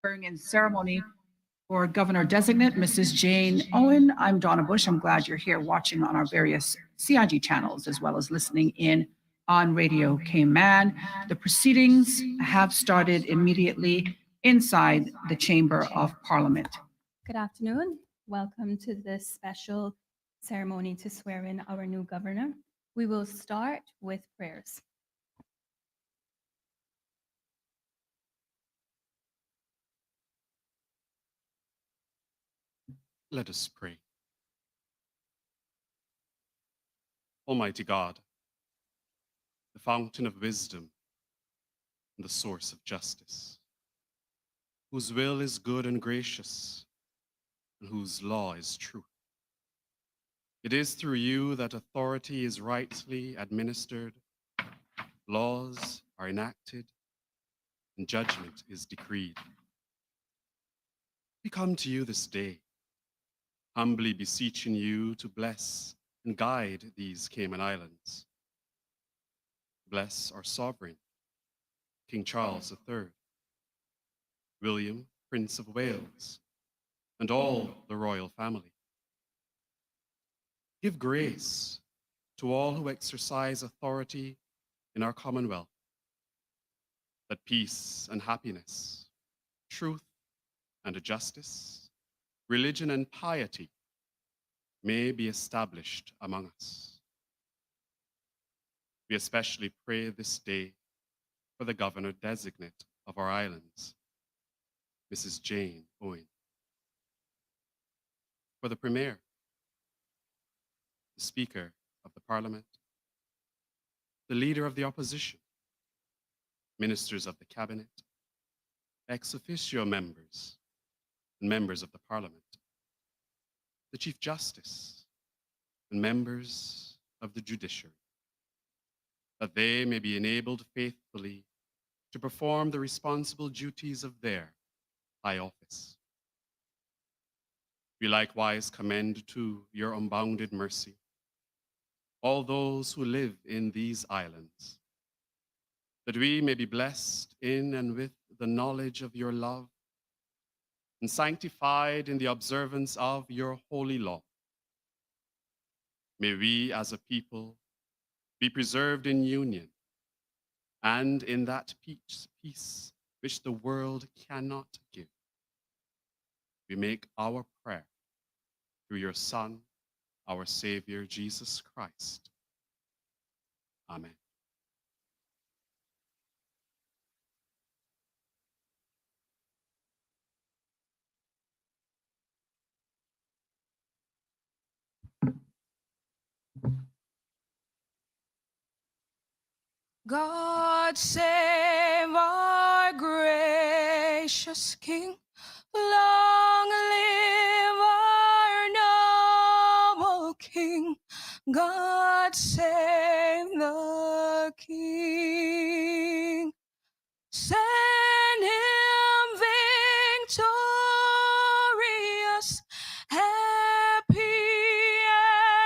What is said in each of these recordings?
Swearing-in ceremony for Governor Designate, Mrs. Jane Owen. I'm Donna Bush. I'm glad you're here watching on our various CIG channels as well as listening in on Radio Cayman. The proceedings have started immediately inside the Chamber of Parliament. Good afternoon. Welcome to this special ceremony to swear in our new governor. We will start with prayers. Let us pray. Almighty God, the fountain of wisdom and the source of justice, whose will is good and gracious, and whose law is truth. It is through you that authority is rightly administered, laws are enacted, and judgment is decreed. We come to you this day, humbly beseeching you to bless and guide these Cayman Islands. Bless our sovereign, King Charles III, William, Prince of Wales, and all the royal family. Give grace to all who exercise authority in our Commonwealth, that peace and happiness, truth and justice, religion and piety may be established among us. We especially pray this day for the Governor Designate of our islands, Mrs. Jane Owen, for the Premier, the Speaker of the Parliament, the Leader of the Opposition, Ministers of the Cabinet, ex officio members, and members of the Parliament, the Chief Justice, and members of the judiciary, that they may be enabled faithfully to perform the responsible duties of their high office. We likewise commend to your unbounded mercy all those who live in these islands, that we may be blessed in and with the knowledge of your love and sanctified in the observance of your holy law. May we as a people be preserved in union and in that peace which the world cannot give. We make our prayer through your Son, our Savior, Jesus Christ. Amen. God save our gracious King. Long live our noble King. God save the King. Send him victorious, happy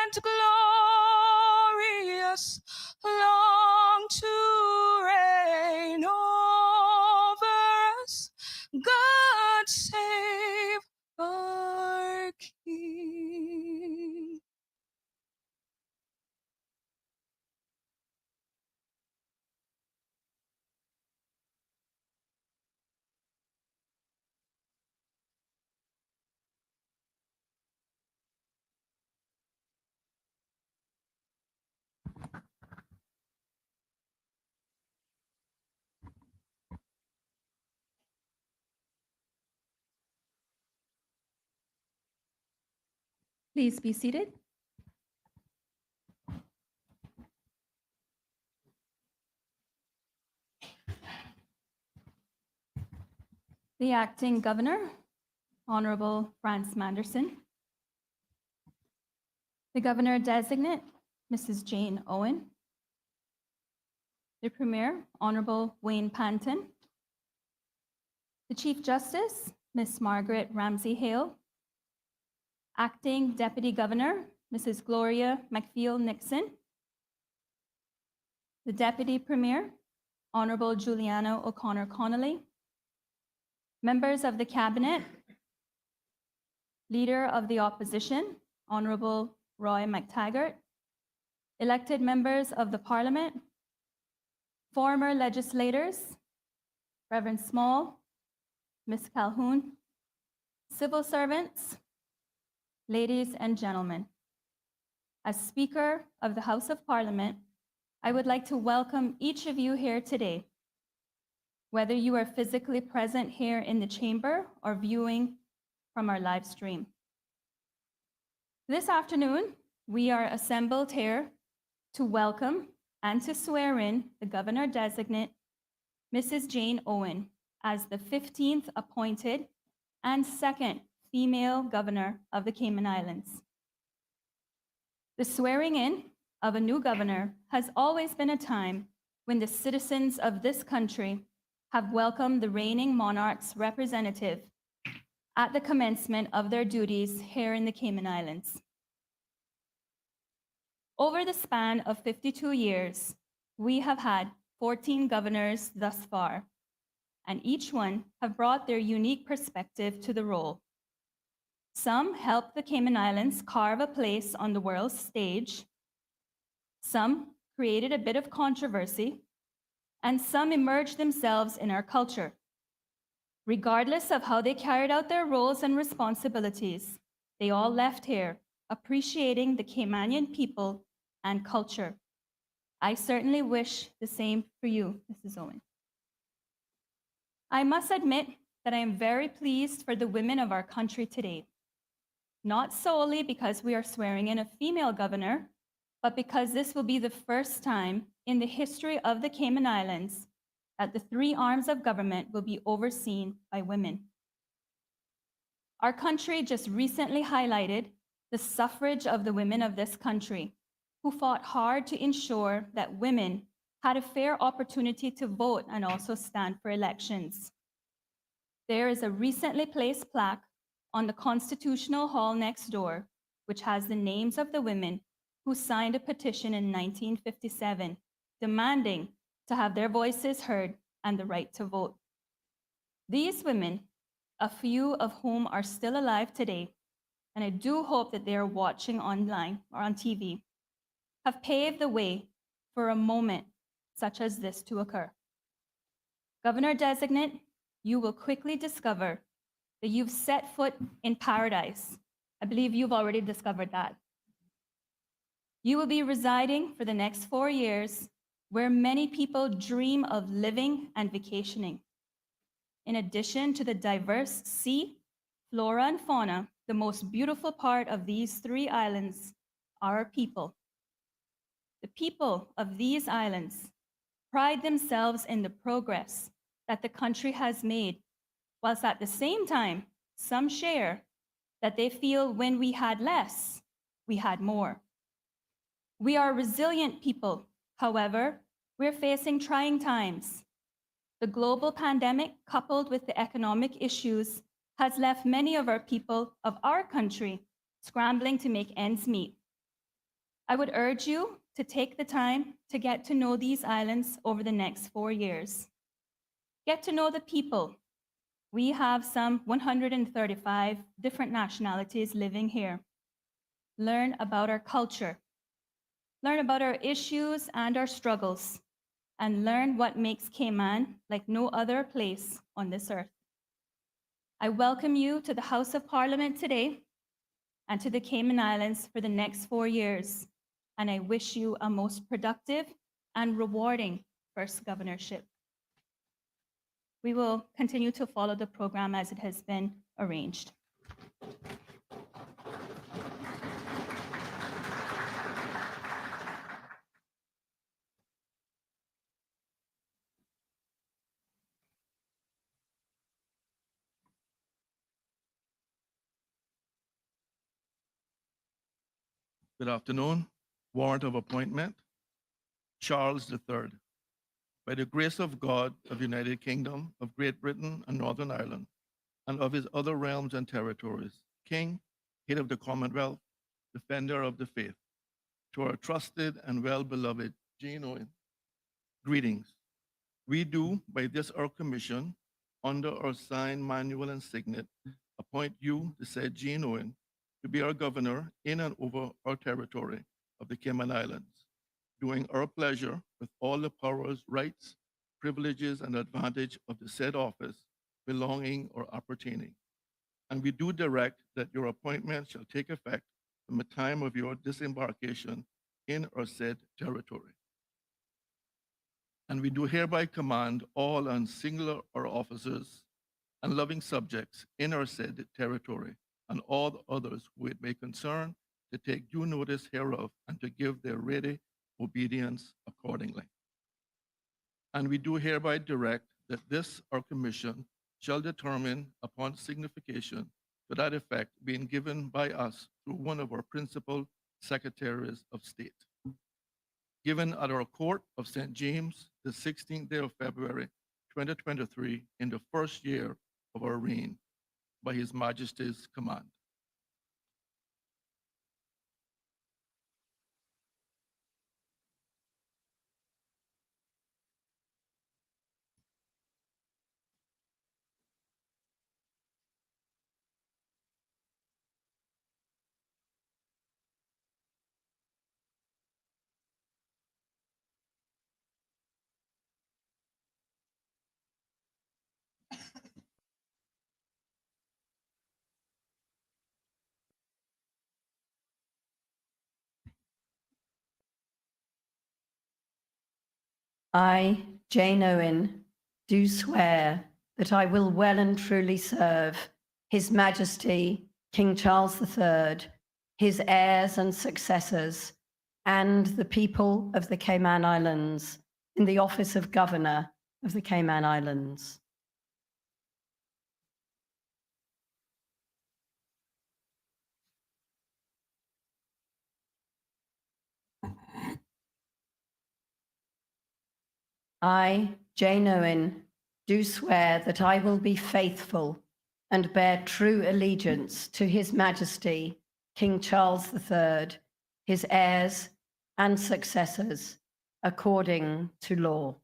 and glorious, long to reign over us. God save our King. Please be seated. The acting governor, Honorable Franz Manderson. The governor designate, Mrs. Jane Owen. The Premier, Honorable Wayne Panton. The Chief Justice, Miss Margaret Ramsey Hale. Acting Deputy Governor, Mrs. Gloria McFeel Nixon. The Deputy Premier, Honorable Juliana O'Connor Connolly. Members of the Cabinet, Leader of the Opposition, Honorable Roy McTaggart, elected members of the Parliament, former legislators, Reverend Small, Ms. Calhoun, civil servants, ladies and gentlemen. As Speaker of the House of Parliament, I would like to welcome each of you here today, whether you are physically present here in the chamber or viewing from our live stream. This afternoon, we are assembled here to welcome and to swear in the Governor-designate, Mrs. Jane Owen, as the 15th appointed and second female governor of the Cayman Islands. The swearing in of a new governor has always been a time when the citizens of this country have welcomed the reigning monarch's representative at the commencement of their duties here in the Cayman Islands. Over the span of 52 years, we have had 14 governors thus far, and each one have brought their unique perspective to the role. Some helped the Cayman Islands carve a place on the world's stage. Some created a bit of controversy, and some emerged themselves in our culture. Regardless of how they carried out their roles and responsibilities, they all left here appreciating the Caymanian people and culture. I certainly wish the same for you, Mrs. Owen. I must admit that I am very pleased for the women of our country today, not solely because we are swearing in a female governor, but because this will be the first time in the history of the Cayman Islands that the three arms of government will be overseen by women. Our country just recently highlighted the suffrage of the women of this country, who fought hard to ensure that women had a fair opportunity to vote and also stand for elections. There is a recently placed plaque on the Constitutional Hall next door, which has the names of the women who signed a petition in 1957, demanding to have their voices heard and the right to vote. These women, a few of whom are still alive today, and I do hope that they are watching online or on TV, have paved the way for a moment such as this to occur. Governor-designate, you will quickly discover that you've set foot in paradise. I believe you've already discovered that. You will be residing for the next 4 years where many people dream of living and vacationing. In addition to the diverse sea, flora, and fauna, the most beautiful part of these three islands are our people. The people of these islands pride themselves in the progress that the country has made, whilst at the same time, some share that they feel when we had less, we had more. We are resilient people. However, we're facing trying times. The global pandemic, coupled with the economic issues, has left many of our people of our country scrambling to make ends meet. I would urge you to take the time to get to know these islands over the next 4 years. Get to know the people. We have some 135 different nationalities living here. Learn about our culture. Learn about our issues and our struggles, and learn what makes Cayman like no other place on this earth. I welcome you to the House of Parliament today and to the Cayman Islands for the next 4 years, and I wish you a most productive and rewarding first governorship. We will continue to follow the program as it has been arranged. Good afternoon. Warrant of appointment, Charles III. By the grace of God of the United Kingdom of Great Britain and Northern Ireland, and of his other realms and territories, King, head of the Commonwealth, defender of the faith, to our trusted and well-beloved Jane Owen, greetings. We do, by this our commission, under our signed manual and signet, appoint you, the said Jean Owen, to be our governor in and over our territory of the Cayman Islands, doing our pleasure with all the powers, rights, privileges, and advantage of the said office belonging or appertaining. And we do direct that your appointment shall take effect from the time of your disembarkation in our said territory. And we do hereby command all and singular our officers and loving subjects in our said territory and all others who it may concern to take due notice hereof and to give their ready obedience accordingly. And we do hereby direct that this our commission shall determine upon signification to that effect being given by us through one of our principal secretaries of state. Given at our court of St. James, the 16th day of February, 2023, in the first year of our reign, by His Majesty's command. I, Jane Owen, do swear that I will well and truly serve His Majesty King Charles III, his heirs and successors, and the people of the Cayman Islands in the office of Governor of the Cayman Islands. I, Jane Owen, do swear that I will be faithful and bear true allegiance to His Majesty King Charles III, his heirs and successors, according to law.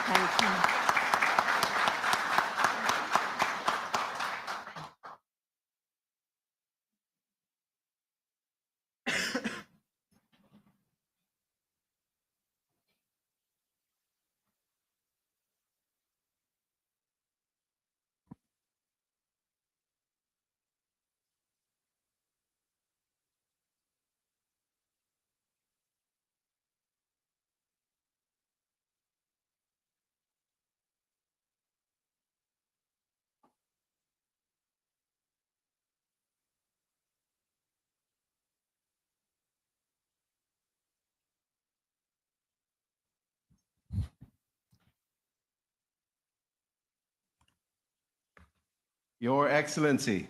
Thank you. Your Excellency.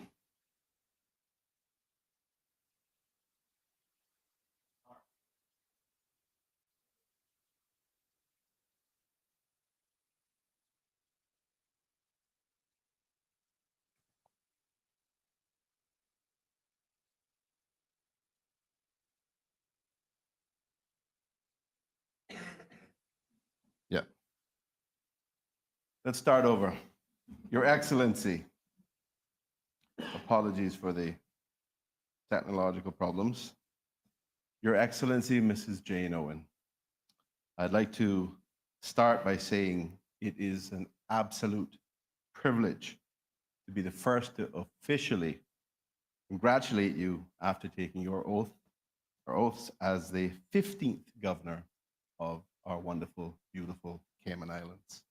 Yeah. Let's start over. Your Excellency. Apologies for the technological problems. Your Excellency, Mrs. Jane Owen. I'd like to start by saying it is an absolute privilege to be the first to officially congratulate you after taking your oath or oaths as the 15th governor of our wonderful, beautiful Cayman Islands.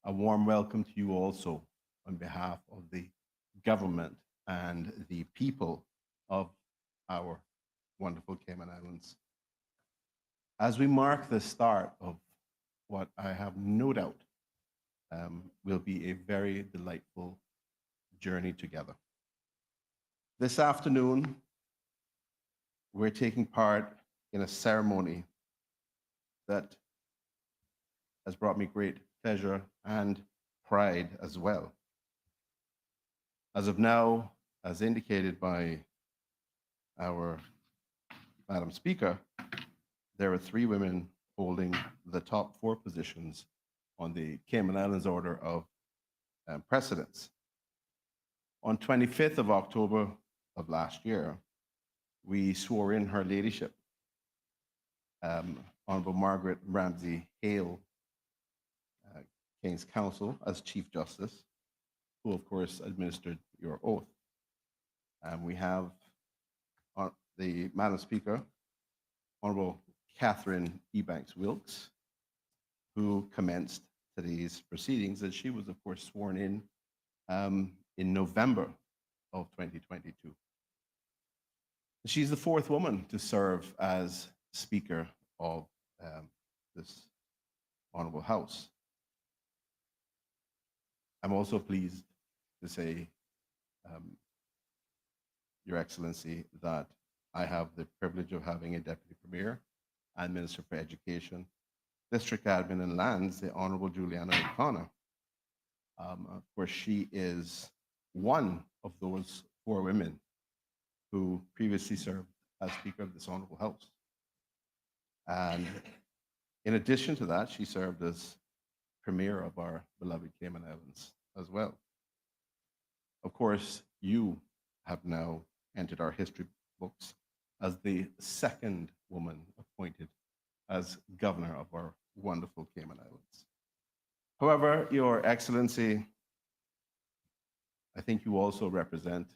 A warm welcome to you also on behalf of the government and the people of our wonderful Cayman Islands. As we mark the start of what I have no doubt will be a very delightful journey together. This afternoon, we're taking part in a ceremony that has brought me great pleasure and pride as well. As of now, as indicated by our Madam Speaker, there are 3 women holding the top 4 positions on the Cayman Islands Order of Precedence. On 25th of October of last year, we swore in her ladyship, Honorable Margaret Ramsey Hale, King's Counsel, as Chief Justice, who of course administered your oath. We have the Madam Speaker, Honorable Catherine Ebanks Wilkes, who commenced today's proceedings, and she was of course sworn in November of 2022. She's the 4th woman to serve as Speaker of this Honorable House. I'm also pleased to say, Your Excellency, that I have the privilege of having a Deputy Premier and Minister for Education, District Admin and Lands, the Honorable Juliana O'Connor. Of course, she is one of those 4 women who previously served as Speaker of this Honorable House. And in addition to that, she served as Premier of our beloved Cayman Islands as well. Of course, you have now entered our history books as the 2nd woman appointed as Governor of our wonderful Cayman Islands. However, Your Excellency, I think you also represent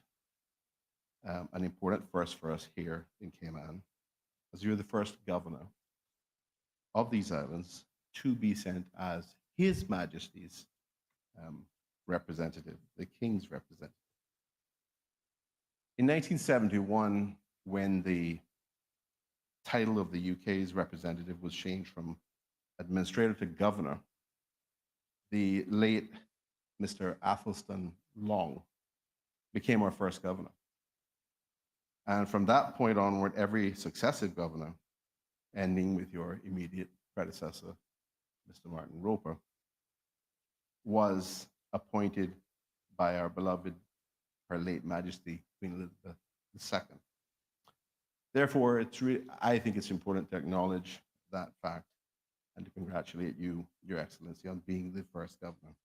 an important first for us here in Cayman, as you're the first governor of these islands to be sent as His Majesty's representative, the King's representative. In 1971, when the title of the UK's representative was changed from administrator to governor, the late Mr. Athelstan Long became our first governor. And from that point onward, every successive governor, ending with your immediate predecessor, Mr. Martin Roper, was appointed by our beloved, Her late Majesty, Queen Elizabeth II. Therefore, I think it's important to acknowledge that fact and to congratulate you, Your Excellency, on being the first governor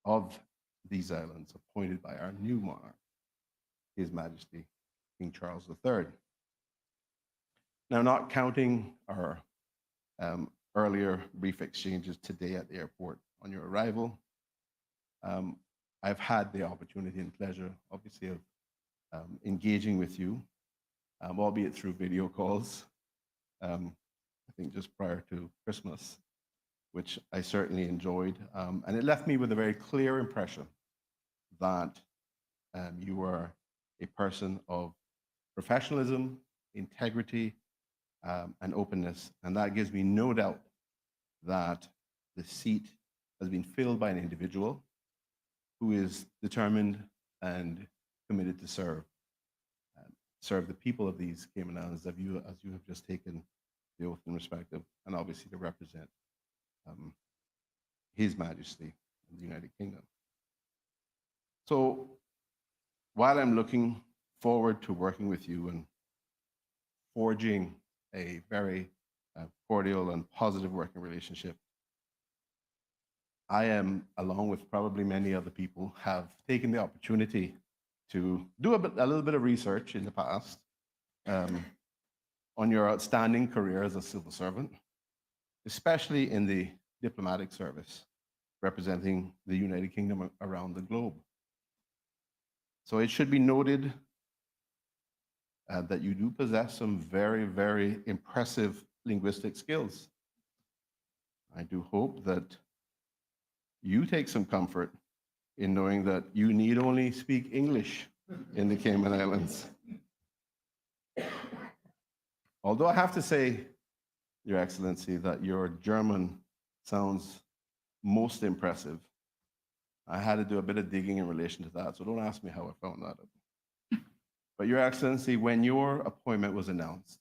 of these islands appointed by our new monarch, His Majesty, King Charles III. Now, not counting our earlier brief exchanges today at the airport on your arrival, I've had the opportunity and pleasure, obviously, of engaging with you, albeit through video calls, I think just prior to Christmas, which I certainly enjoyed. And it left me with a very clear impression that you are a person of professionalism, integrity, and openness. And that gives me no doubt that the seat has been filled by an individual who is determined and committed to serve the people of these Cayman Islands as you have just taken the oath in respect of, and obviously to represent His Majesty in the United Kingdom. So while I'm looking forward to working with you and forging a very cordial and positive working relationship, I am, along with probably many other people, have taken the opportunity to do a little bit of research in the past on your outstanding career as a civil servant, especially in the diplomatic service, representing the United Kingdom around the globe. So it should be noted that you do possess some very, very impressive linguistic skills. I do hope that you take some comfort in knowing that you need only speak English in the Cayman Islands. Although I have to say, Your Excellency, that your German sounds most impressive. I had to do a bit of digging in relation to that, so don't ask me how I found that out. But Your Excellency, when your appointment was announced,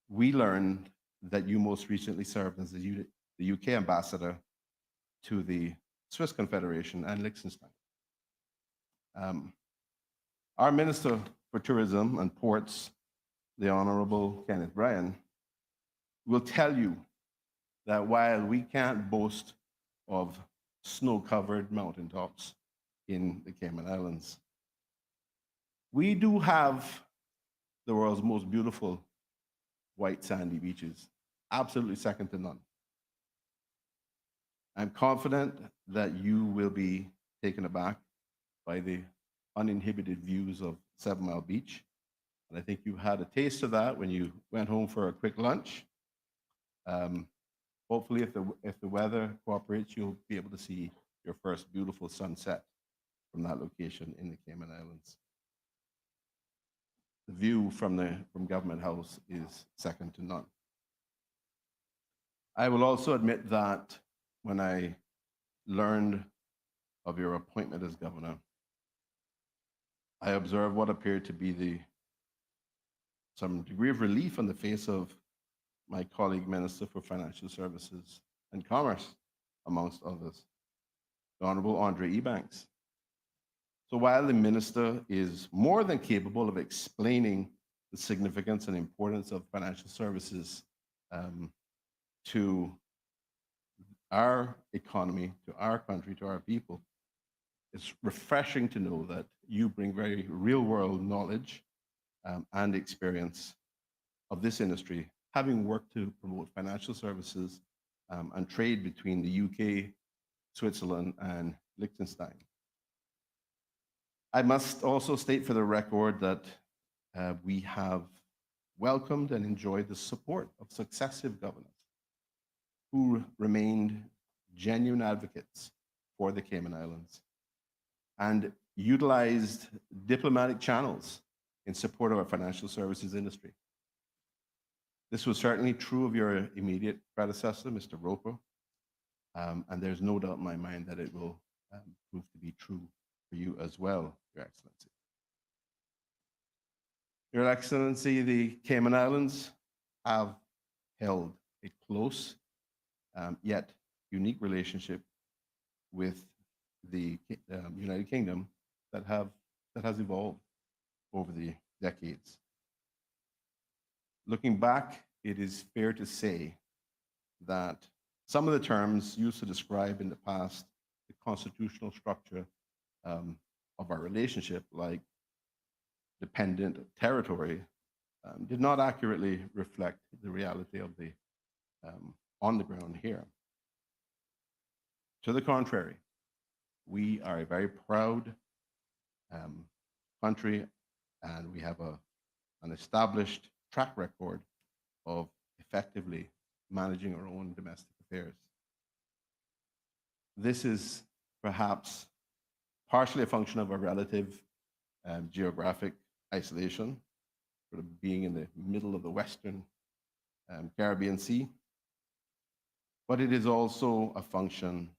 we learned that you most recently served as the UK ambassador to the Swiss Confederation and Liechtenstein. Our Minister for Tourism and Ports, the Honorable Kenneth Bryan, will tell you that while we can't boast of snow-covered mountaintops in the Cayman Islands, we do have the world's most beautiful white sandy beaches, absolutely second to none. I'm confident that you will be taken aback by the uninhibited views of 7 Mile Beach. And I think you had a taste of that when you went home for a quick lunch. Hopefully, if the weather cooperates, you'll be able to see your first beautiful sunset from that location in the Cayman Islands. The view from Government House is second to none. I will also admit that when I learned of your appointment as governor, I observed what appeared to be some degree of relief on the face of my colleague Minister for Financial Services and Commerce, amongst others, the Honorable Andre Ebanks. So while the minister is more than capable of explaining the significance and importance of financial services to our economy, to our country, to our people, it's refreshing to know that you bring very real-world knowledge and experience of this industry, having worked to promote financial services and trade between the UK, Switzerland, and Liechtenstein. I must also state for the record that we have welcomed and enjoyed the support of successive governors who remained genuine advocates for the Cayman Islands and utilized diplomatic channels in support of our financial services industry. This was certainly true of your immediate predecessor, Mr. Roper, and there's no doubt in my mind that it will prove to be true for you as well, Your Excellency. Your Excellency, the Cayman Islands have held a close yet unique relationship with the United Kingdom that has evolved over the decades. Looking back, it is fair to say that some of the terms used to describe in the past the constitutional structure of our relationship, like dependent territory, did not accurately reflect the reality of the on the ground here. To the contrary, we are a very proud country, and we have an established track record of effectively managing our own domestic affairs. This is perhaps partially a function of our relative geographic isolation, sort of being in the middle of the Western Caribbean Sea, but it is also a function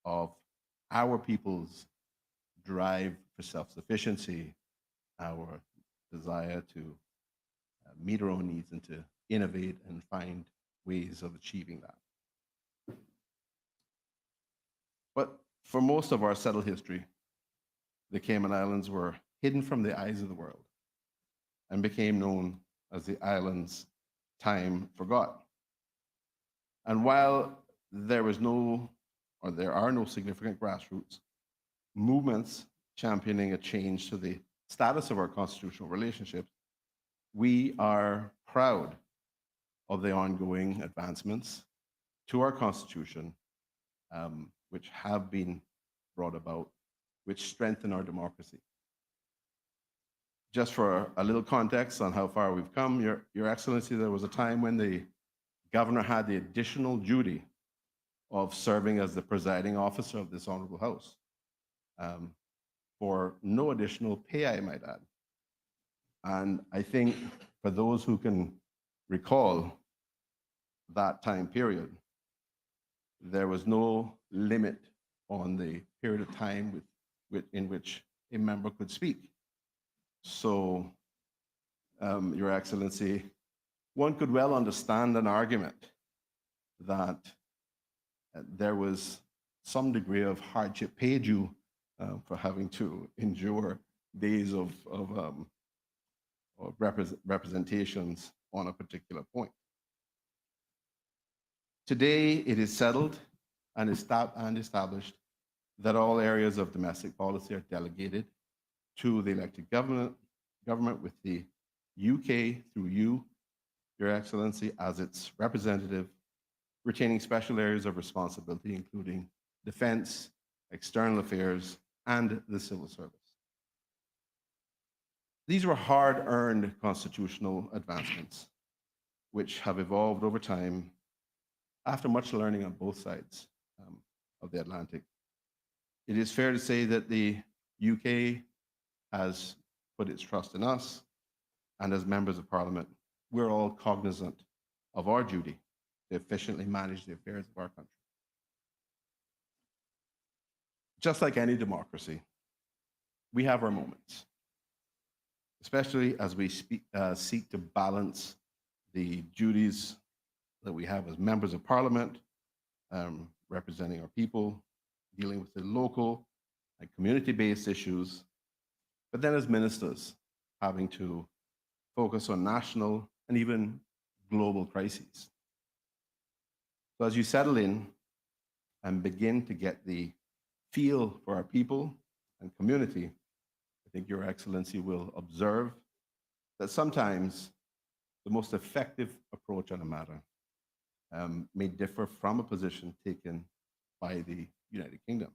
of our people's drive for self-sufficiency, our desire to meet our own needs and to innovate and find ways of achieving that. But for most of our settled history, the Cayman Islands were hidden from the eyes of the world and became known as the islands time forgot. And while there are no significant grassroots movements championing a change to the status of our constitutional relationships, we are proud of the ongoing advancements to our Constitution, which have been brought about, which strengthen our democracy. Just for a little context on how far we've come, Your Excellency, there was a time when the governor had the additional duty of serving as the presiding officer of this honorable house for no additional pay, I might add. And I think for those who can recall that time period, there was no limit on the period of time in which a member could speak. So, Your Excellency, one could well understand an argument that there was some degree of hardship paid you for having to endure days of representations on a particular point. Today, it is settled and established that all areas of domestic policy are delegated to the elected government with the UK through you, Your Excellency, as its representative, retaining special areas of responsibility, including defense, external affairs, and the civil service. These were hard-earned constitutional advancements, which have evolved over time after much learning on both sides of the Atlantic. It is fair to say that the UK has put its trust in us, and as members of Parliament, we're all cognizant of our duty to efficiently manage the affairs of our country. Just like any democracy, we have our moments, especially as we seek to balance the duties that we have as members of Parliament, representing our people, dealing with the local and community-based issues, but then as ministers, having to focus on national and even global crises. So as you settle in and begin to get the feel for our people and community, I think Your Excellency will observe that sometimes the most effective approach on a matter may differ from a position taken by the United Kingdom.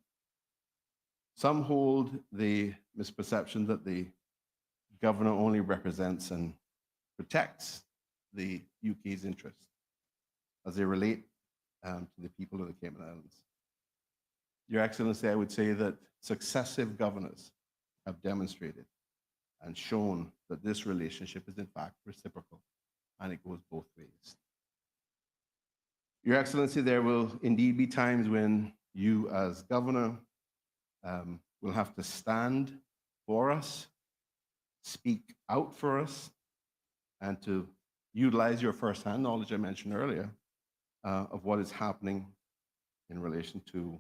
Some hold the misperception that the governor only represents and protects the UK's interests as they relate to the people of the Cayman Islands. Your Excellency, I would say that successive governors have demonstrated and shown that this relationship is in fact reciprocal and it goes both ways. Your Excellency, there will indeed be times when you as governor will have to stand for us, speak out for us, and to utilize your firsthand knowledge I mentioned earlier of what is happening in relation to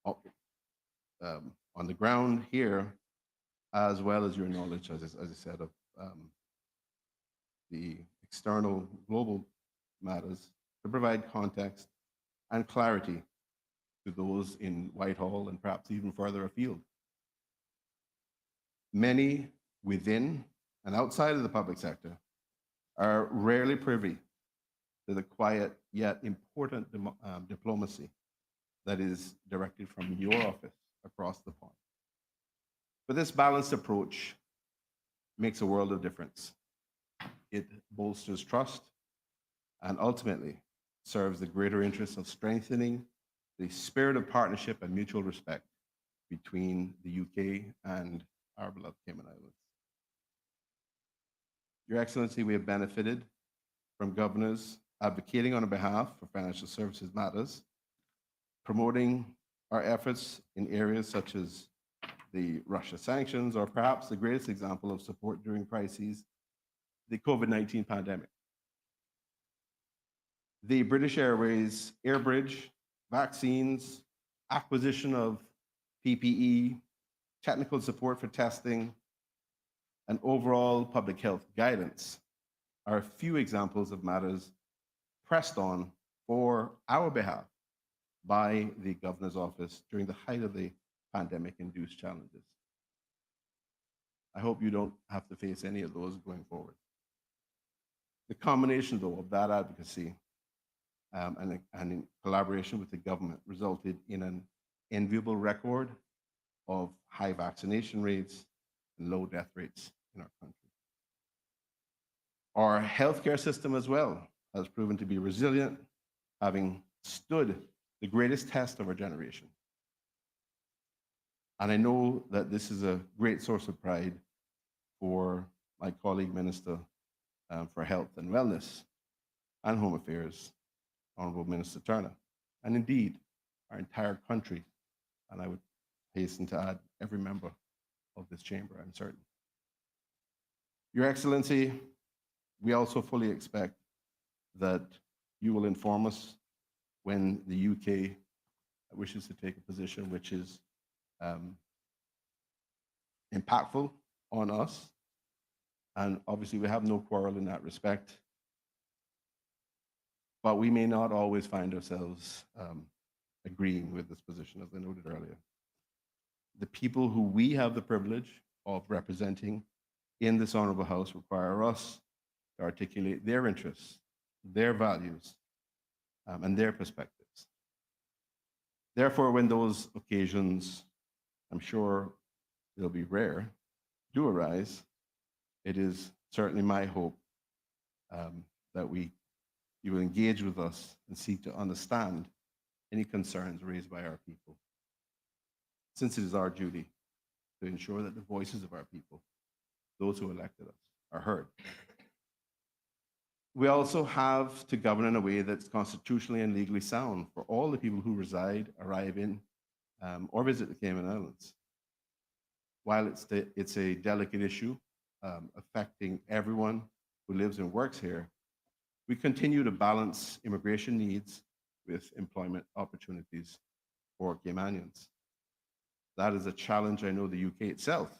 on the ground here, as well as your knowledge, as I said, of the external global matters to provide context and clarity to those in Whitehall and perhaps even further afield. Many within and outside of the public sector are rarely privy to the quiet yet important diplomacy that is directed from your office across the pond. But this balanced approach makes a world of difference. It bolsters trust and ultimately serves the greater interest of strengthening the spirit of partnership and mutual respect between the UK and our beloved Cayman Islands. Your Excellency, we have benefited from governors advocating on our behalf for financial services matters, promoting our efforts in areas such as the Russia sanctions, or perhaps the greatest example of support during crises, the COVID-19 pandemic. The British Airways air bridge, vaccines, acquisition of PPE, technical support for testing, and overall public health guidance are a few examples of matters pressed on for our behalf by the governor's office during the height of the pandemic-induced challenges. I hope you don't have to face any of those going forward. The combination, though, of that advocacy and in collaboration with the government resulted in an enviable record of high vaccination rates and low death rates in our country. Our healthcare system as well has proven to be resilient, having stood the greatest test of our generation. And I know that this is a great source of pride for my colleague Minister for Health and Wellness and Home Affairs, Honorable Minister Turner, and indeed our entire country. And I would hasten to add every member of this chamber, I'm certain. Your Excellency, we also fully expect that you will inform us when the UK wishes to take a position which is impactful on us. And obviously we have no quarrel in that respect. But we may not always find ourselves agreeing with this position, as I noted earlier. The people who we have the privilege of representing in this honorable House require us to articulate their interests, their values, and their perspectives. Therefore, when those occasions, I'm sure they'll be rare, do arise, it is certainly my hope that you will engage with us and seek to understand any concerns raised by our people, since it is our duty to ensure that the voices of our people, those who elected us, are heard. We also have to govern in a way that's constitutionally and legally sound for all the people who reside, arrive in, or visit the Cayman Islands. While it's a delicate issue affecting everyone who lives and works here, we continue to balance immigration needs with employment opportunities for Caymanians. That is a challenge I know the UK itself,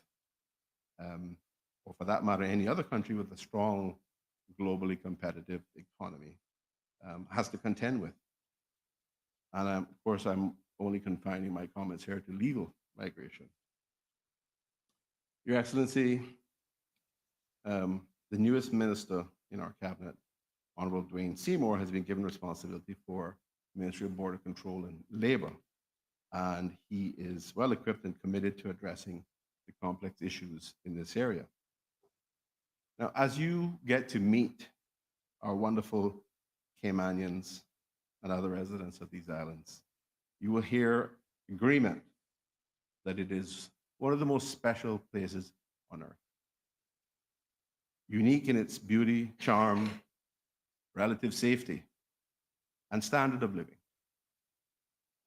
or for that matter, any other country with a strong, globally competitive economy, has to contend with. And of course, I'm only confining my comments here to legal migration. Your Excellency, the newest minister in our cabinet, Honorable Dwayne Seymour, has been given responsibility for the Ministry of Border Control and Labor. And he is well equipped and committed to addressing the complex issues in this area. Now, as you get to meet our wonderful Caymanians and other residents of these islands, you will hear agreement that it is one of the most special places on earth. Unique in its beauty, charm, relative safety, and standard of living.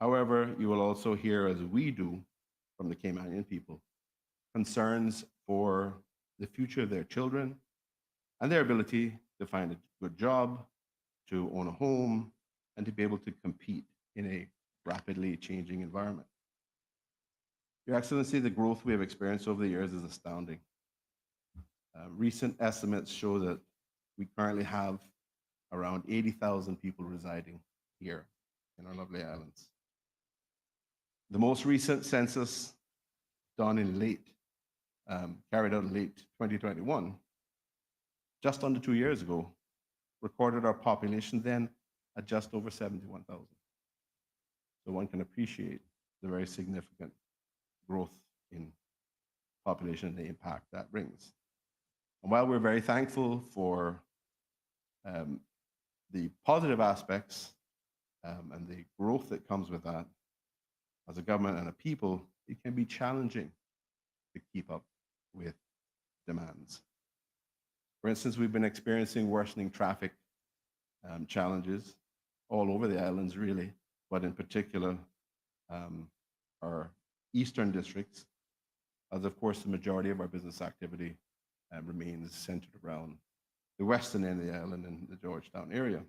However, you will also hear, as we do from the Caymanian people, concerns for the future of their children and their ability to find a good job, to own a home, and to be able to compete in a rapidly changing environment. Your Excellency, the growth we have experienced over the years is astounding. Recent estimates show that we currently have around 80,000 people residing here in our lovely islands. The most recent census done in carried out in late 2021, just under 2 years ago, recorded our population then at just over 71,000. So one can appreciate the very significant growth in population and the impact that brings. And while we're very thankful for the positive aspects and the growth that comes with that, as a government and a people, it can be challenging to keep up with demands. For instance, we've been experiencing worsening traffic challenges all over the islands, really, but in particular, our eastern districts, as of course the majority of our business activity remains centered around the western end of the island and the Georgetown area.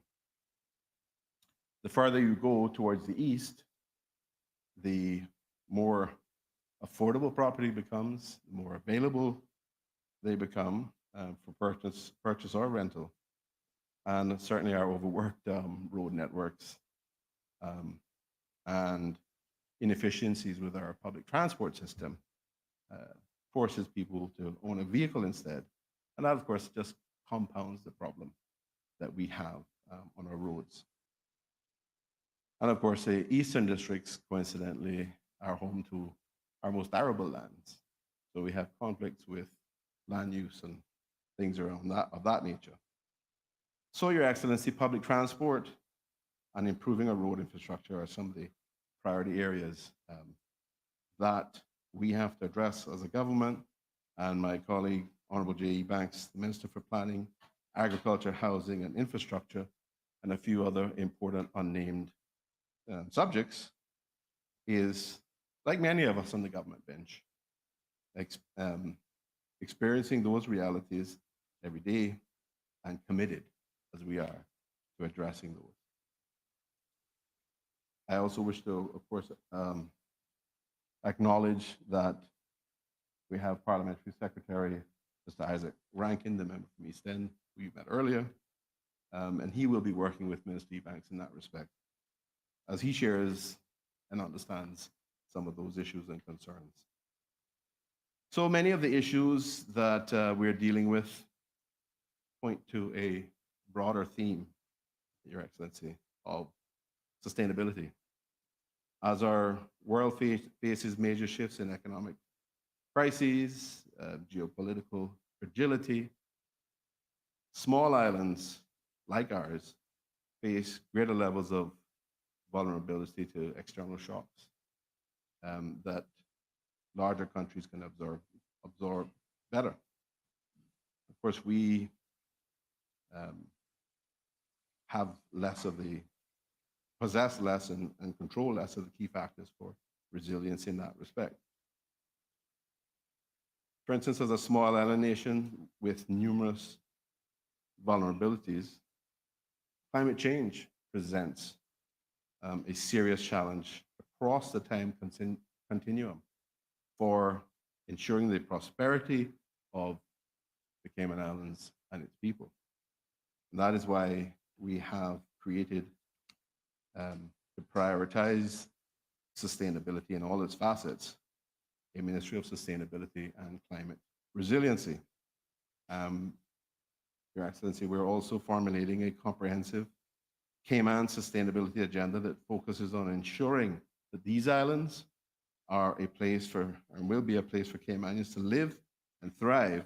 The further you go towards the east, the more affordable property becomes, the more available they become for purchase or rental. And certainly our overworked road networks and inefficiencies with our public transport system forces people to own a vehicle instead. And that, of course, just compounds the problem that we have on our roads. And of course, the eastern districts, coincidentally, are home to our most arable lands. So we have conflicts with land use and things around that of that nature. So, Your Excellency, public transport and improving our road infrastructure are some of the priority areas that we have to address as a government. And my colleague, Honorable J.E. Banks, the Minister for Planning, Agriculture, Housing and Infrastructure, and a few other important unnamed subjects, is, like many of us on the government bench, experiencing those realities every day and committed as we are to addressing those. I also wish to, of course, acknowledge that we have Parliamentary Secretary Mr. Isaac Rankin, the member from East End, who you met earlier, and he will be working with Minister Ebanks in that respect, as he shares and understands some of those issues and concerns. So many of the issues that we're dealing with point to a broader theme, Your Excellency, of sustainability. As our world faces major shifts in economic crises, geopolitical fragility, small islands like ours face greater levels of vulnerability to external shocks that larger countries can absorb better. Of course, we possess less and control less of the key factors for resilience in that respect. For instance, as a small island nation with numerous vulnerabilities, climate change presents a serious challenge across the time continuum for ensuring the prosperity of the Cayman Islands and its people. And that is why we have created to prioritize sustainability in all its facets, a Ministry of Sustainability and Climate Resiliency. Your Excellency, we're also formulating a comprehensive Cayman sustainability agenda that focuses on ensuring that these islands are a place for, and will be a place for Caymanians to live and thrive,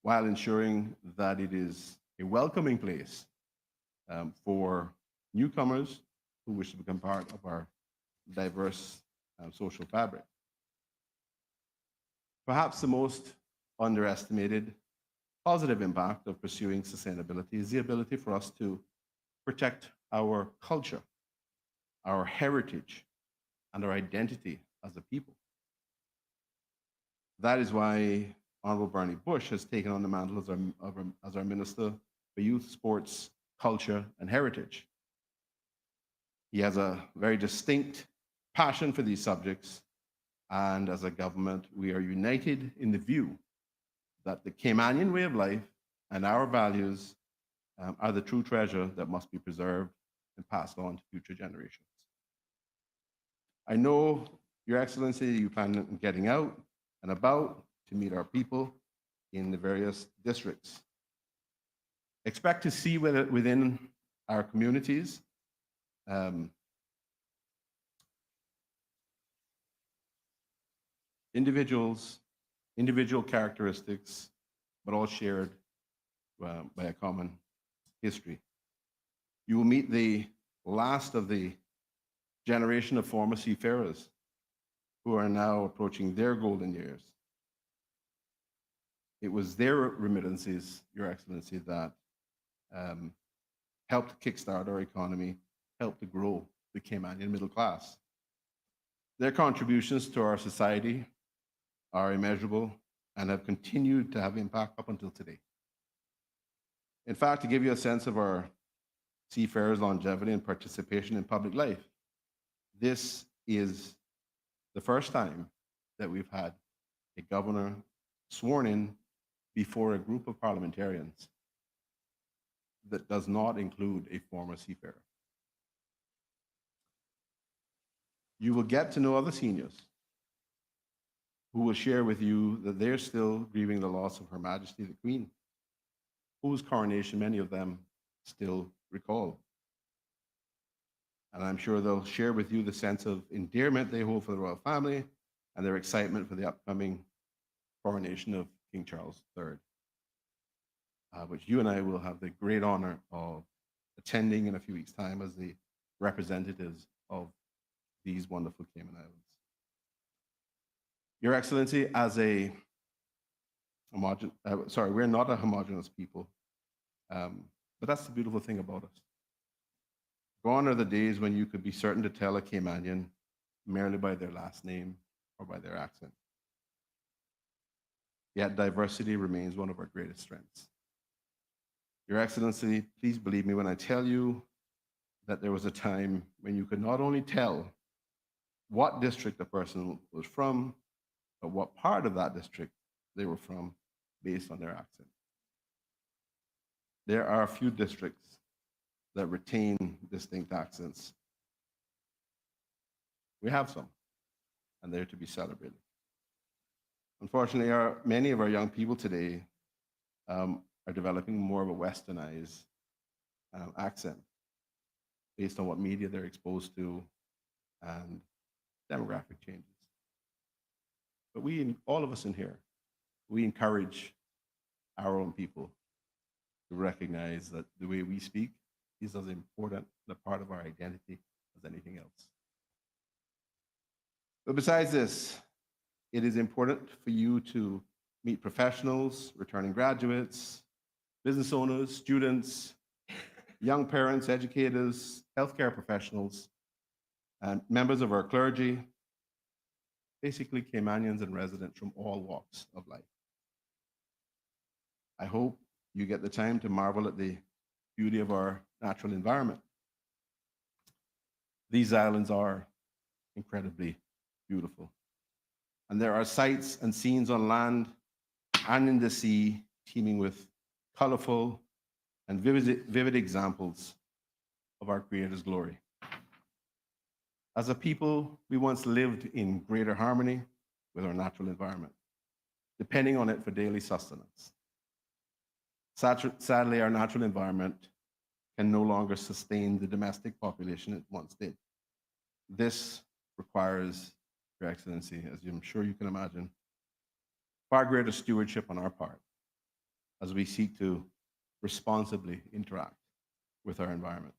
while ensuring that it is a welcoming place for newcomers who wish to become part of our diverse social fabric. Perhaps the most underestimated positive impact of pursuing sustainability is the ability for us to protect our culture, our heritage, and our identity as a people. That is why Honorable Bernie Bush has taken on the mantle as our Minister for Youth, Sports, Culture, and Heritage. He has a very distinct passion for these subjects, and as a government, we are united in the view that the Caymanian way of life and our values are the true treasure that must be preserved and passed on to future generations. I know, Your Excellency, you plan on getting out and about to meet our people in the various districts. Expect to see within our communities individual characteristics, but all shared by a common history. You will meet the last of the generation of former seafarers who are now approaching their golden years. It was their remittances, Your Excellency, that helped kickstart our economy, helped to grow the Caymanian middle class. Their contributions to our society are immeasurable and have continued to have impact up until today. In fact, to give you a sense of our seafarers' longevity and participation in public life, this is the first time that we've had a governor sworn in before a group of parliamentarians that does not include a former seafarer. You will get to know other seniors who will share with you that they're still grieving the loss of Her Majesty the Queen, whose coronation many of them still recall. And I'm sure they'll share with you the sense of endearment they hold for the royal family and their excitement for the upcoming coronation of King Charles III, which you and I will have the great honor of attending in a few weeks' time as the representatives of these wonderful Cayman Islands. Your Excellency, as a we're not a homogeneous people, but that's the beautiful thing about us. Gone are the days when you could be certain to tell a Caymanian merely by their last name or by their accent. Yet diversity remains one of our greatest strengths. Your Excellency, please believe me when I tell you that there was a time when you could not only tell what district a person was from, but what part of that district they were from based on their accent. There are a few districts that retain distinct accents. We have some, and they're to be celebrated. Unfortunately, many of our young people today are developing more of a westernized accent based on what media they're exposed to and demographic changes. But all of us in here, we encourage our own people to recognize that the way we speak is as important a part of our identity as anything else. But besides this, it is important for you to meet professionals, returning graduates, business owners, students, young parents, educators, healthcare professionals, and members of our clergy, basically Caymanians and residents from all walks of life. I hope you get the time to marvel at the beauty of our natural environment. These islands are incredibly beautiful. And there are sights and scenes on land and in the sea teeming with colorful and vivid examples of our Creator's glory. As a people, we once lived in greater harmony with our natural environment, depending on it for daily sustenance. Sadly, our natural environment can no longer sustain the domestic population it once did. This requires, Your Excellency, as I'm sure you can imagine, far greater stewardship on our part as we seek to responsibly interact with our environment.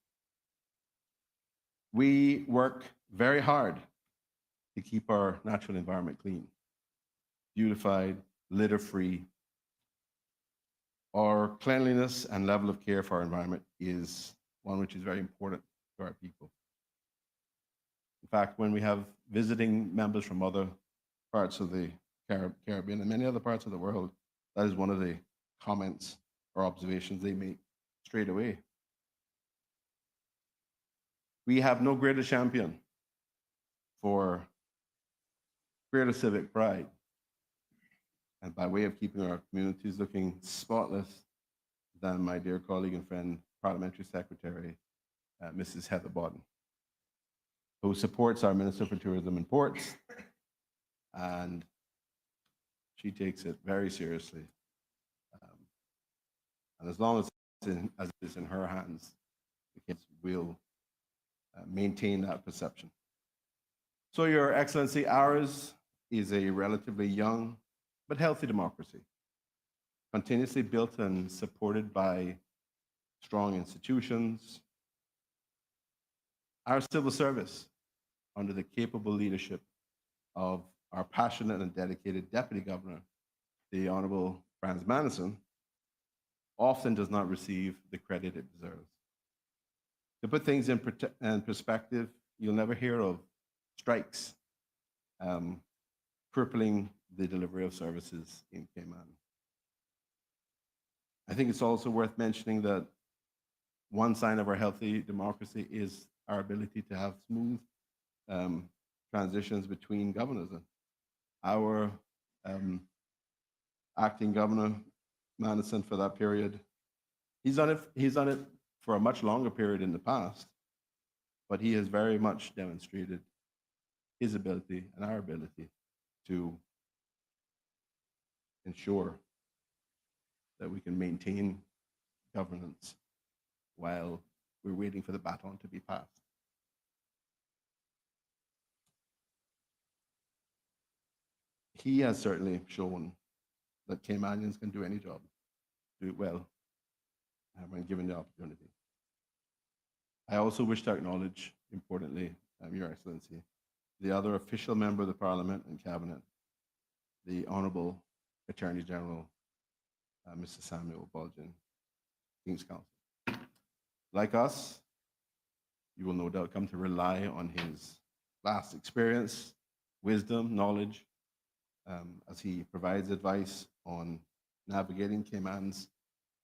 We work very hard to keep our natural environment clean, beautified, litter-free. Our cleanliness and level of care for our environment is one which is very important to our people. In fact, when we have visiting members from other parts of the Caribbean and many other parts of the world, that is one of the comments or observations they make straight away. We have no greater champion for greater civic pride and by way of keeping our communities looking spotless than my dear colleague and friend, Parliamentary Secretary, Mrs. Heather Bodden, who supports our Minister for Tourism and Ports, and she takes it very seriously. And as long as it is in her hands, the kids will maintain that perception. So, Your Excellency, ours is a relatively young but healthy democracy, continuously built and supported by strong institutions. Our civil service, under the capable leadership of our passionate and dedicated Deputy Governor, the Honorable Franz Manison, often does not receive the credit it deserves. To put things in perspective, you'll never hear of strikes crippling the delivery of services in Cayman. I think it's also worth mentioning that one sign of our healthy democracy is our ability to have smooth transitions between governors. And our acting governor, Manison, for that period, he's done it for a much longer period in the past, but he has very much demonstrated his ability and our ability to ensure that we can maintain governance while we're waiting for the baton to be passed. He has certainly shown that Caymanians can do any job, do it well, when given the opportunity. I also wish to acknowledge, importantly, Your Excellency, the other official member of the Parliament and Cabinet, the Honourable Attorney General, Mr. Samuel Bolgin, King's Counsel. Like us, you will no doubt come to rely on his vast experience, wisdom, knowledge, as he provides advice on navigating Cayman's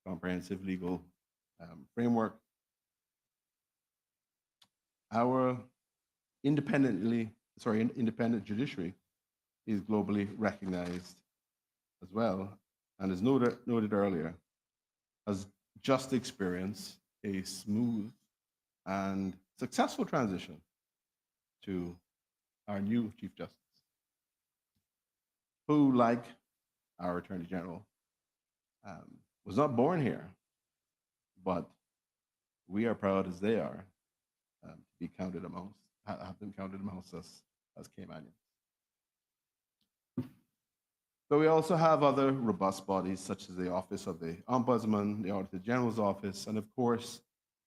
comprehensive legal framework. Our independent judiciary is globally recognized as well, and as noted earlier, has just experienced a smooth and successful transition to our new Chief Justice, who, like our Attorney General, was not born here, but we are proud as they are to be counted amongst, have been counted amongst us as Caymanians. But we also have other robust bodies, such as the Office of the Ombudsman, the Auditor General's Office, and of course,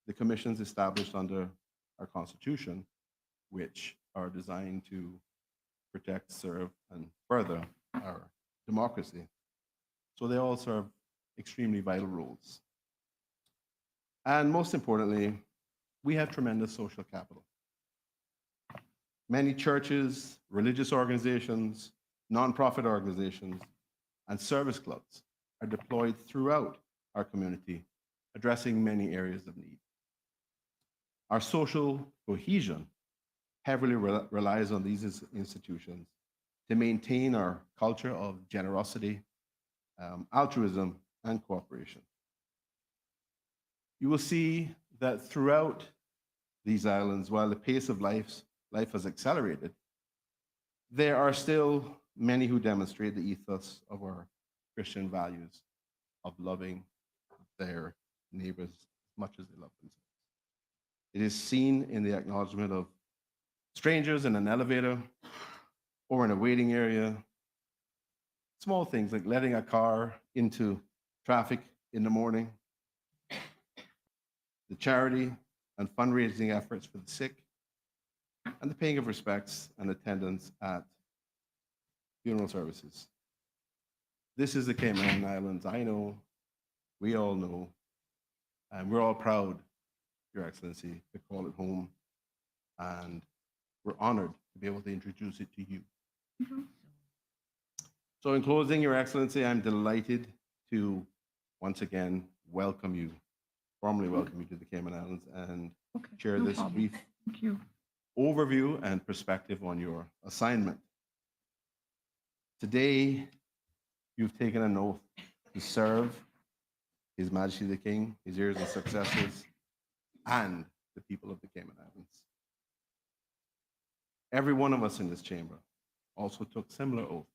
the commissions established under our Constitution, which are designed to protect, serve, and further our democracy. So they all serve extremely vital roles. And most importantly, we have tremendous social capital. Many churches, religious organizations, nonprofit organizations, and service clubs are deployed throughout our community, addressing many areas of need. Our social cohesion heavily relies on these institutions to maintain our culture of generosity, altruism, and cooperation. You will see that throughout these islands, while the pace of life has accelerated, there are still many who demonstrate the ethos of our Christian values of loving their neighbors as much as they love themselves. It is seen in the acknowledgement of strangers in an elevator or in a waiting area. Small things like letting a car into traffic in the morning, the charity and fundraising efforts for the sick, and the paying of respects and attendance at funeral services. This is the Cayman Islands. I know, we all know, and we're all proud, Your Excellency, to call it home, and we're honored to be able to introduce it to you. So in closing, Your Excellency, I'm delighted to once again welcome you, formally welcome you to the Cayman Islands and share this brief overview and perspective on your assignment. Today, you've taken an oath to serve His Majesty the King, his heirs and successors, and the people of the Cayman Islands. Every one of us in this chamber also took similar oaths,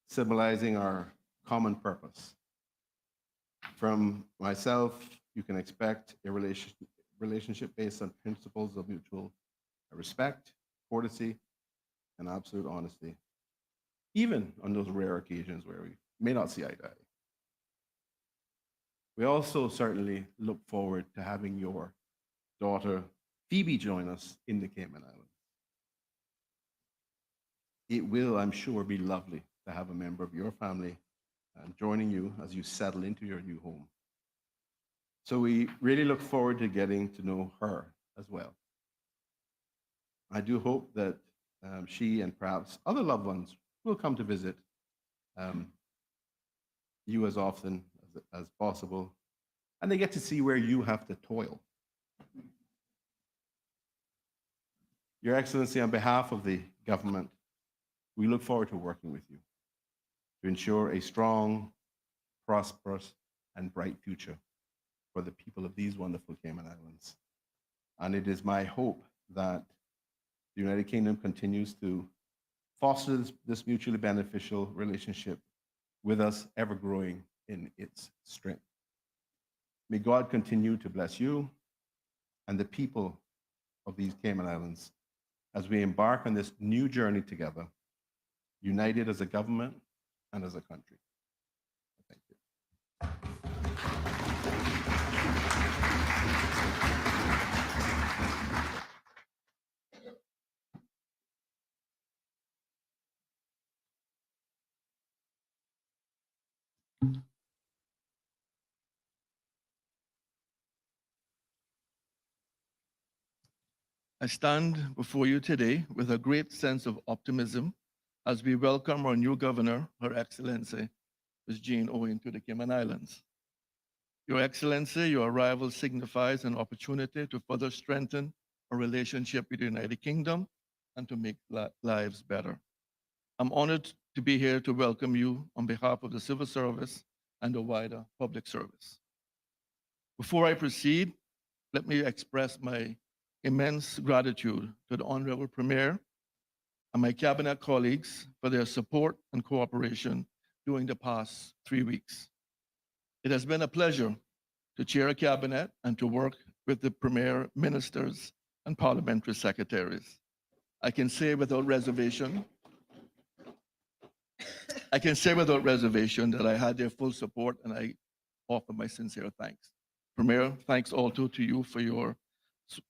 symbolizing our common purpose. From myself, you can expect a relationship based on principles of mutual respect, courtesy, and absolute honesty, even on those rare occasions where we may not see eye to eye. We also certainly look forward to having your daughter, Phoebe, join us in the Cayman Islands. It will, I'm sure, be lovely to have a member of your family joining you as you settle into your new home. So we really look forward to getting to know her as well. I do hope that she and perhaps other loved ones will come to visit you as often as possible, and they get to see where you have to toil. Your Excellency, on behalf of the government, we look forward to working with you to ensure a strong, prosperous, and bright future for the people of these wonderful Cayman Islands. And it is my hope that the United Kingdom continues to foster this mutually beneficial relationship with us, ever growing in its strength. May God continue to bless you and the people of these Cayman Islands as we embark on this new journey together, united as a government and as a country. I stand before you today with a great sense of optimism as we welcome our new governor, Her Excellency, Ms. Jane Owen, to the Cayman Islands. Your Excellency, your arrival signifies an opportunity to further strengthen our relationship with the United Kingdom and to make lives better. I'm honored to be here to welcome you on behalf of the civil service and the wider public service. Before I proceed, let me express my immense gratitude to the Honorable Premier and my cabinet colleagues for their support and cooperation during the past 3 weeks. It has been a pleasure to chair a cabinet and to work with the Premier, ministers, and parliamentary secretaries. I can say without reservation that I had their full support and I offer my sincere thanks. Premier, thanks also to you for your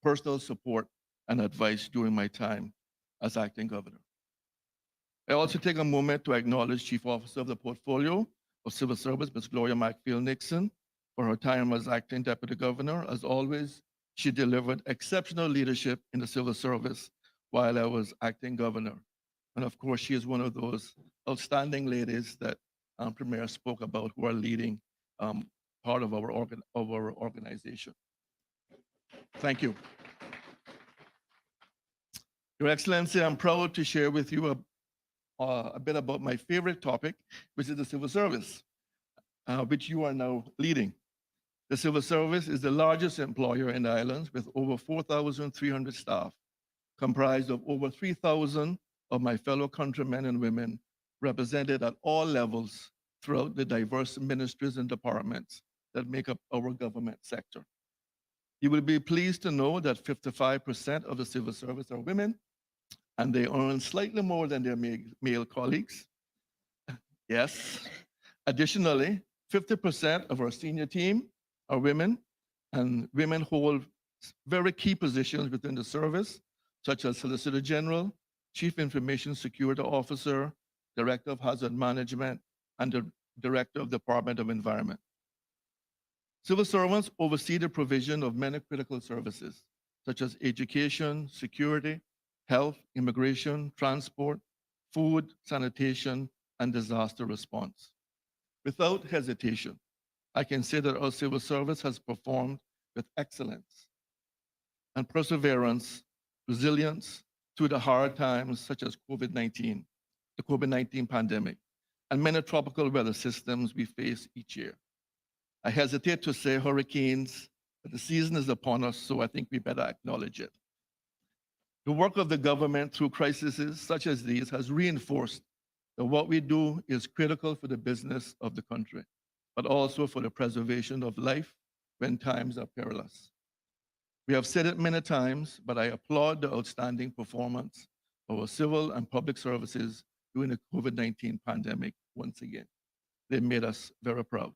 personal support and advice during my time as acting governor. I also take a moment to acknowledge Chief Officer of the Portfolio of Civil Service, Ms. Gloria McField Nixon, for her time as acting deputy governor. As always, she delivered exceptional leadership in the civil service while I was acting governor. And of course, she is one of those outstanding ladies that Premier spoke about who are leading part of our organization. Thank you. Your Excellency, I'm proud to share with you a bit about my favorite topic, which is the civil service, which you are now leading. The civil service is the largest employer in the islands with over 4,300 staff, comprised of over 3,000 of my fellow countrymen and women represented at all levels throughout the diverse ministries and departments that make up our government sector. You will be pleased to know that 55% of the civil service are women, and they earn slightly more than their male colleagues. Yes. Additionally, 50% of our senior team are women, and women hold very key positions within the service, such as Solicitor General, Chief Information Security Officer, Director of Hazard Management, and the Director of Department of Environment. Civil servants oversee the provision of many critical services, such as education, security, health, immigration, transport, food, sanitation, and disaster response. Without hesitation, I can say that our civil service has performed with excellence and perseverance, resilience through the hard times such as COVID-19, the COVID-19 pandemic, and many tropical weather systems we face each year. I hesitate to say hurricanes, but the season is upon us, so I think we better acknowledge it. The work of the government through crises such as these has reinforced that what we do is critical for the business of the country, but also for the preservation of life when times are perilous. We have said it many times, but I applaud the outstanding performance of our civil and public services during the COVID-19 pandemic once again. They made us very proud.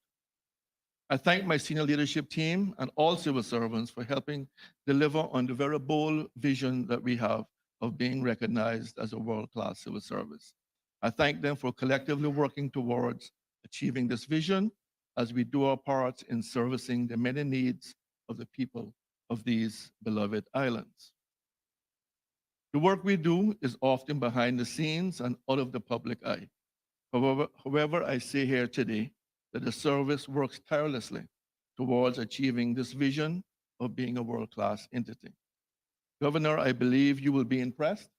I thank my senior leadership team and all civil servants for helping deliver on the very bold vision that we have of being recognized as a world-class civil service. I thank them for collectively working towards achieving this vision as we do our parts in servicing the many needs of the people of these beloved islands. The work we do is often behind the scenes and out of the public eye. However, I say here today that the service works tirelessly towards achieving this vision of being a world-class entity. Governor, I believe you will be impressed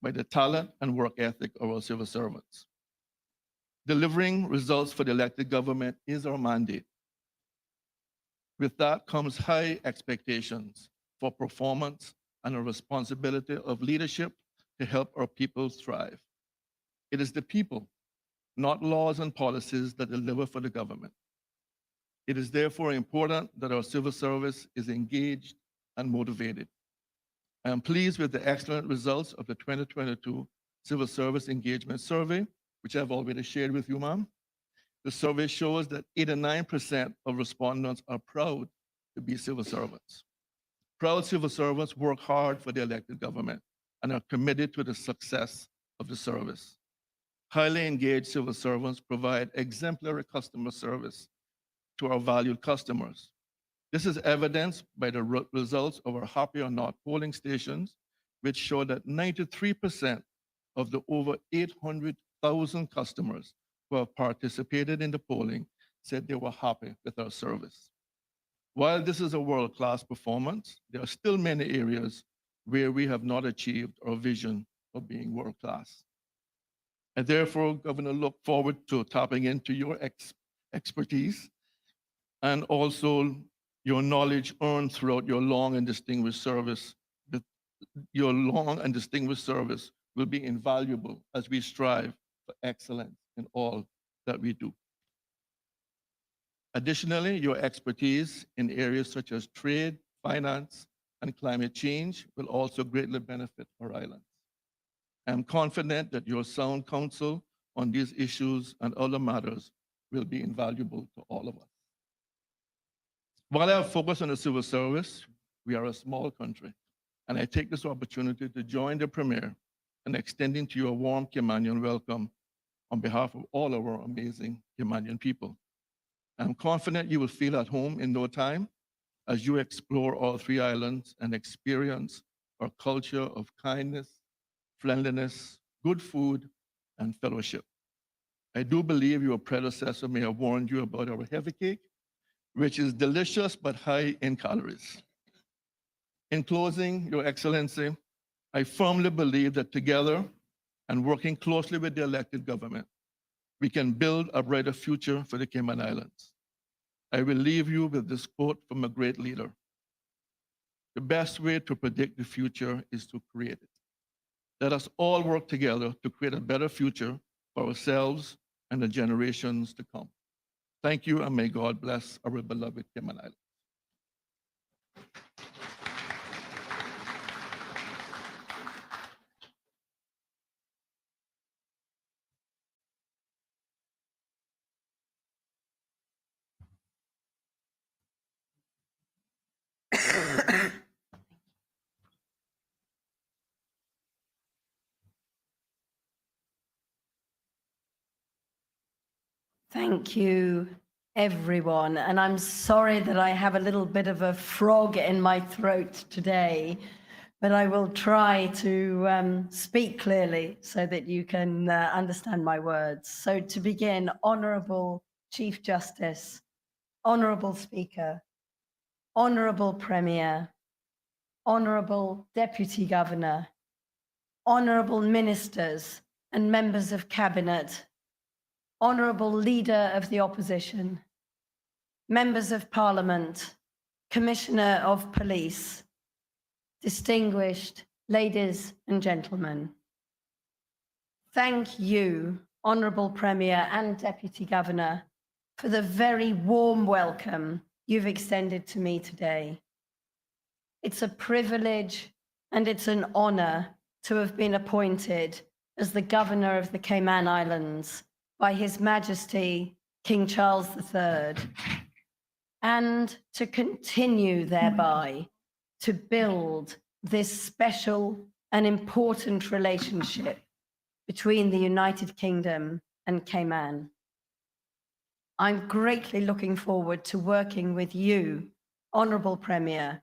by the talent and work ethic of our civil servants. Delivering results for the elected government is our mandate. With that comes high expectations for performance and a responsibility of leadership to help our people thrive. It is the people, not laws and policies, that deliver for the government. It is therefore important that our civil service is engaged and motivated. I am pleased with the excellent results of the 2022 Civil Service Engagement Survey, which I've already shared with you, ma'am. The survey shows that 89% of respondents are proud to be civil servants. Proud civil servants work hard for the elected government and are committed to the success of the service. Highly engaged civil servants provide exemplary customer service to our valued customers. This is evidenced by the results of our Happy or Not polling stations, which show that 93% of the over 800,000 customers who have participated in the polling said they were happy with our service. While this is a world-class performance, there are still many areas where we have not achieved our vision of being world-class. And therefore, Governor, look forward to tapping into your expertise and also your knowledge earned throughout your long and distinguished service. Your long and distinguished service will be invaluable as we strive for excellence in all that we do. Additionally, your expertise in areas such as trade, finance, and climate change will also greatly benefit our islands. I'm confident that your sound counsel on these issues and other matters will be invaluable to all of us. While I have focused on the civil service, we are a small country, and I take this opportunity to join the Premier in extending to you a warm Caymanian welcome on behalf of all of our amazing Caymanian people. I'm confident you will feel at home in no time as you explore all three islands and experience our culture of kindness, friendliness, good food, and fellowship. I do believe your predecessor may have warned you about our heavy cake, which is delicious but high in calories. In closing, Your Excellency, I firmly believe that together and working closely with the elected government, we can build a brighter future for the Cayman Islands. I will leave you with this quote from a great leader. The best way to predict the future is to create it. Let us all work together to create a better future for ourselves and the generations to come. Thank you, and may God bless our beloved Cayman Islands. Thank you, everyone. And I'm sorry that I have a little bit of a frog in my throat today, but I will try to speak clearly so that you can understand my words. So to begin, Honourable Chief Justice, Honourable Speaker, Honourable Premier, Honourable Deputy Governor, Honourable Ministers and Members of Cabinet, Honourable Leader of the Opposition, Members of Parliament, Commissioner of Police, distinguished ladies and gentlemen. Thank you, Honourable Premier and Deputy Governor, for the very warm welcome you've extended to me today. It's a privilege and it's an honour to have been appointed as the Governor of the Cayman Islands by His Majesty King Charles III, and to continue thereby to build this special and important relationship between the United Kingdom and Cayman. I'm greatly looking forward to working with you, Honourable Premier,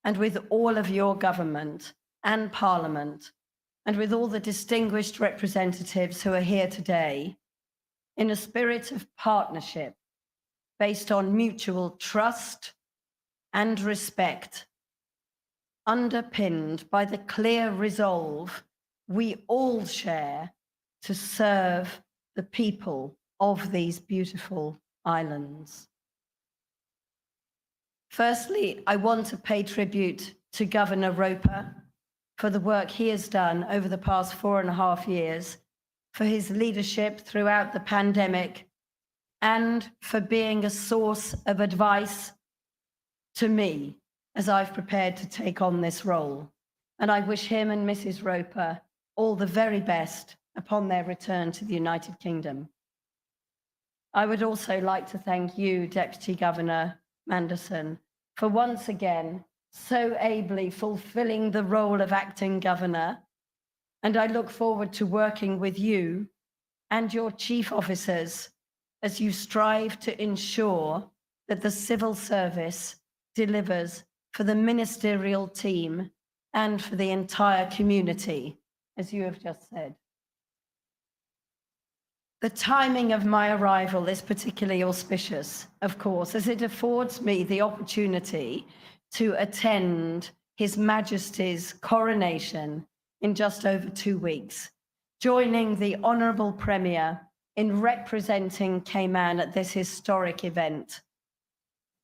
and with all of your government and Parliament, and with all the distinguished representatives who are here today, in a spirit of partnership based on mutual trust and respect, underpinned by the clear resolve we all share to serve the people of these beautiful islands. Firstly, I want to pay tribute to Governor Roper for the work he has done over the past 4.5 years, for his leadership throughout the pandemic, and for being a source of advice to me as I've prepared to take on this role. And I wish him and Mrs. Roper all the very best upon their return to the United Kingdom. I would also like to thank you, Deputy Governor Manderson, for once again so ably fulfilling the role of acting governor. And I look forward to working with you and your chief officers as you strive to ensure that the civil service delivers for the ministerial team and for the entire community, as you have just said. The timing of my arrival is particularly auspicious, of course, as it affords me the opportunity to attend His Majesty's coronation in just over 2 weeks, joining the Honourable Premier in representing Cayman at this historic event.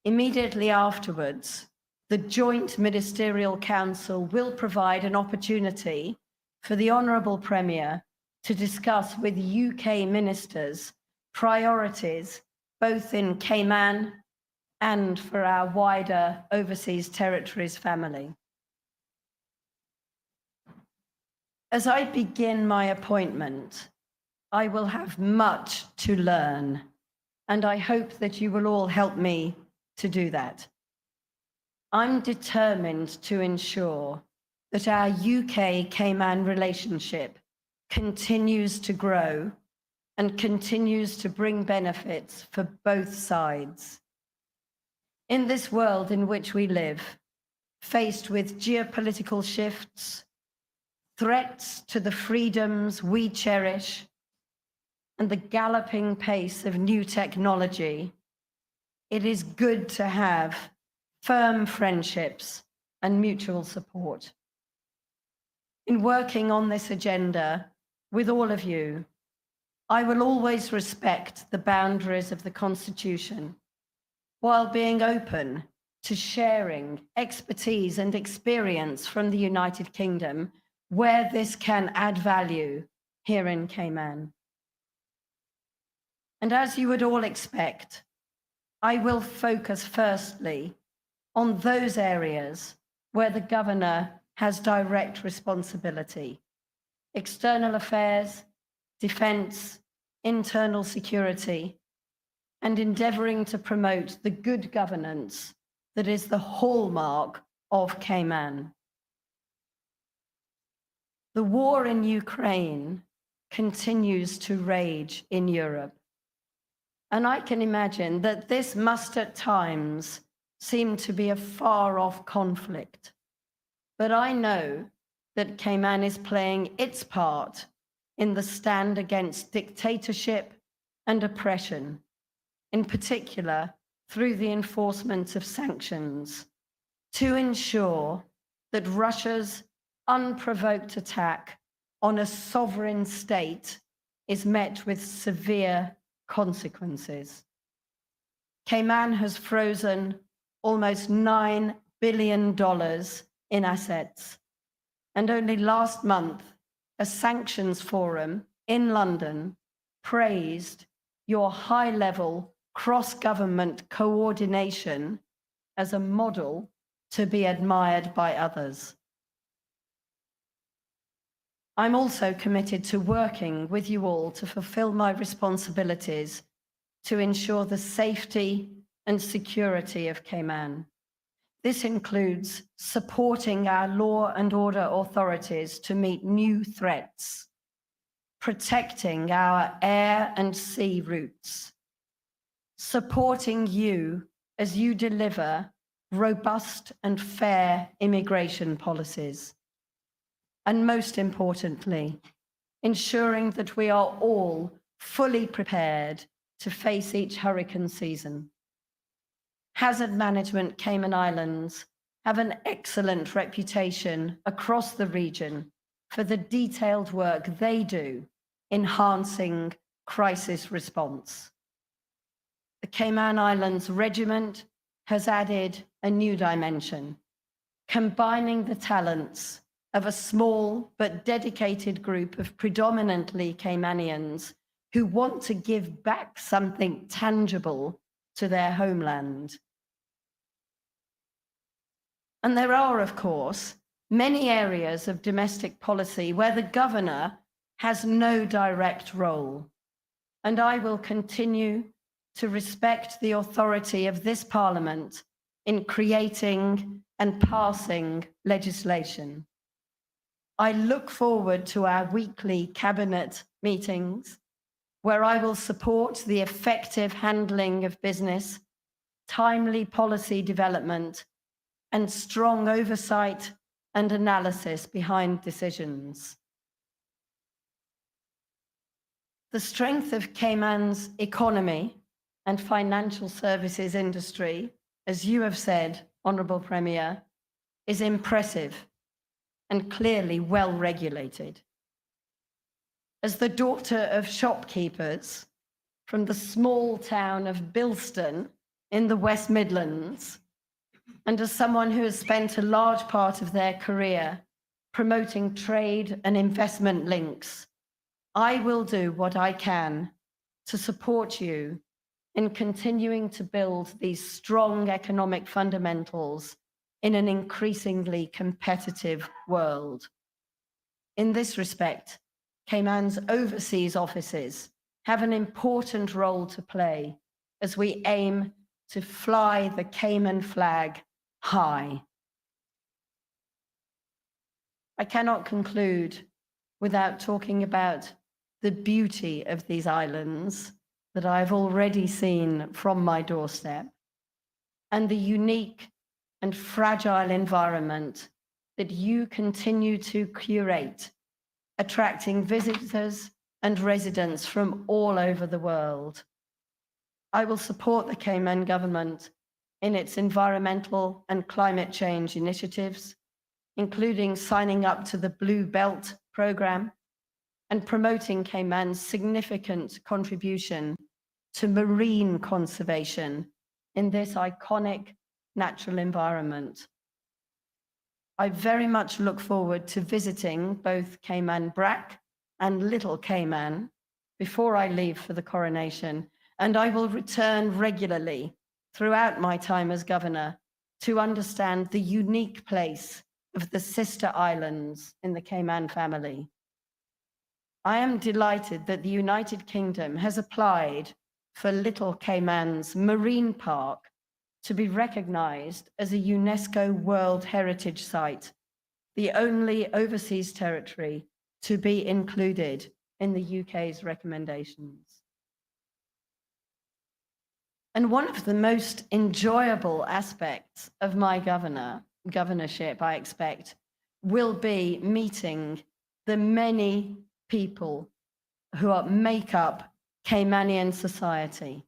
Immediately afterwards, the Joint Ministerial Council will provide an opportunity for the Honourable Premier to discuss with UK ministers priorities both in Cayman and for our wider overseas territories family. As I begin my appointment, I will have much to learn, and I hope that you will all help me to do that. I'm determined to ensure that our UK-Cayman relationship continues to grow and continues to bring benefits for both sides. In this world in which we live, faced with geopolitical shifts, threats to the freedoms we cherish, and the galloping pace of new technology, it is good to have firm friendships and mutual support. In working on this agenda with all of you, I will always respect the boundaries of the Constitution while being open to sharing expertise and experience from the United Kingdom where this can add value here in Cayman. And as you would all expect, I will focus firstly on those areas where the governor has direct responsibility: external affairs, defense, internal security, and endeavoring to promote the good governance that is the hallmark of Cayman. The war in Ukraine continues to rage in Europe. And I can imagine that this must at times seem to be a far-off conflict. But I know that Cayman is playing its part in the stand against dictatorship and oppression, in particular through the enforcement of sanctions, to ensure that Russia's unprovoked attack on a sovereign state is met with severe consequences. Cayman has frozen almost $9 billion in assets, and only last month, a sanctions forum in London praised your high-level cross-government coordination as a model to be admired by others. I'm also committed to working with you all to fulfill my responsibilities to ensure the safety and security of Cayman. This includes supporting our law and order authorities to meet new threats, protecting our air and sea routes, supporting you as you deliver robust and fair immigration policies, and most importantly, ensuring that we are all fully prepared to face each hurricane season. Hazard Management Cayman Islands have an excellent reputation across the region for the detailed work they do enhancing crisis response. The Cayman Islands Regiment has added a new dimension, combining the talents of a small but dedicated group of predominantly Caymanians who want to give back something tangible to their homeland. And there are, of course, many areas of domestic policy where the governor has no direct role, and I will continue to respect the authority of this Parliament in creating and passing legislation. I look forward to our weekly cabinet meetings where I will support the effective handling of business, timely policy development, and strong oversight and analysis behind decisions. The strength of Cayman's economy and financial services industry, as you have said, Honourable Premier, is impressive and clearly well regulated. As the daughter of shopkeepers from the small town of Bilston in the West Midlands, and as someone who has spent a large part of their career promoting trade and investment links, I will do what I can to support you in continuing to build these strong economic fundamentals in an increasingly competitive world. In this respect, Cayman's overseas offices have an important role to play as we aim to fly the Cayman flag high. I cannot conclude without talking about the beauty of these islands that I've already seen from my doorstep, and the unique and fragile environment that you continue to curate, attracting visitors and residents from all over the world. I will support the Cayman government in its environmental and climate change initiatives, including signing up to the Blue Belt program and promoting Cayman's significant contribution to marine conservation in this iconic natural environment. I very much look forward to visiting both Cayman Brac and Little Cayman before I leave for the coronation, and I will return regularly throughout my time as governor to understand the unique place of the sister islands in the Cayman family. I am delighted that the United Kingdom has applied for Little Cayman's Marine Park to be recognized as a UNESCO World Heritage Site, the only overseas territory to be included in the UK's recommendations. And one of the most enjoyable aspects of my governorship, I expect, will be meeting the many people who make up Caymanian society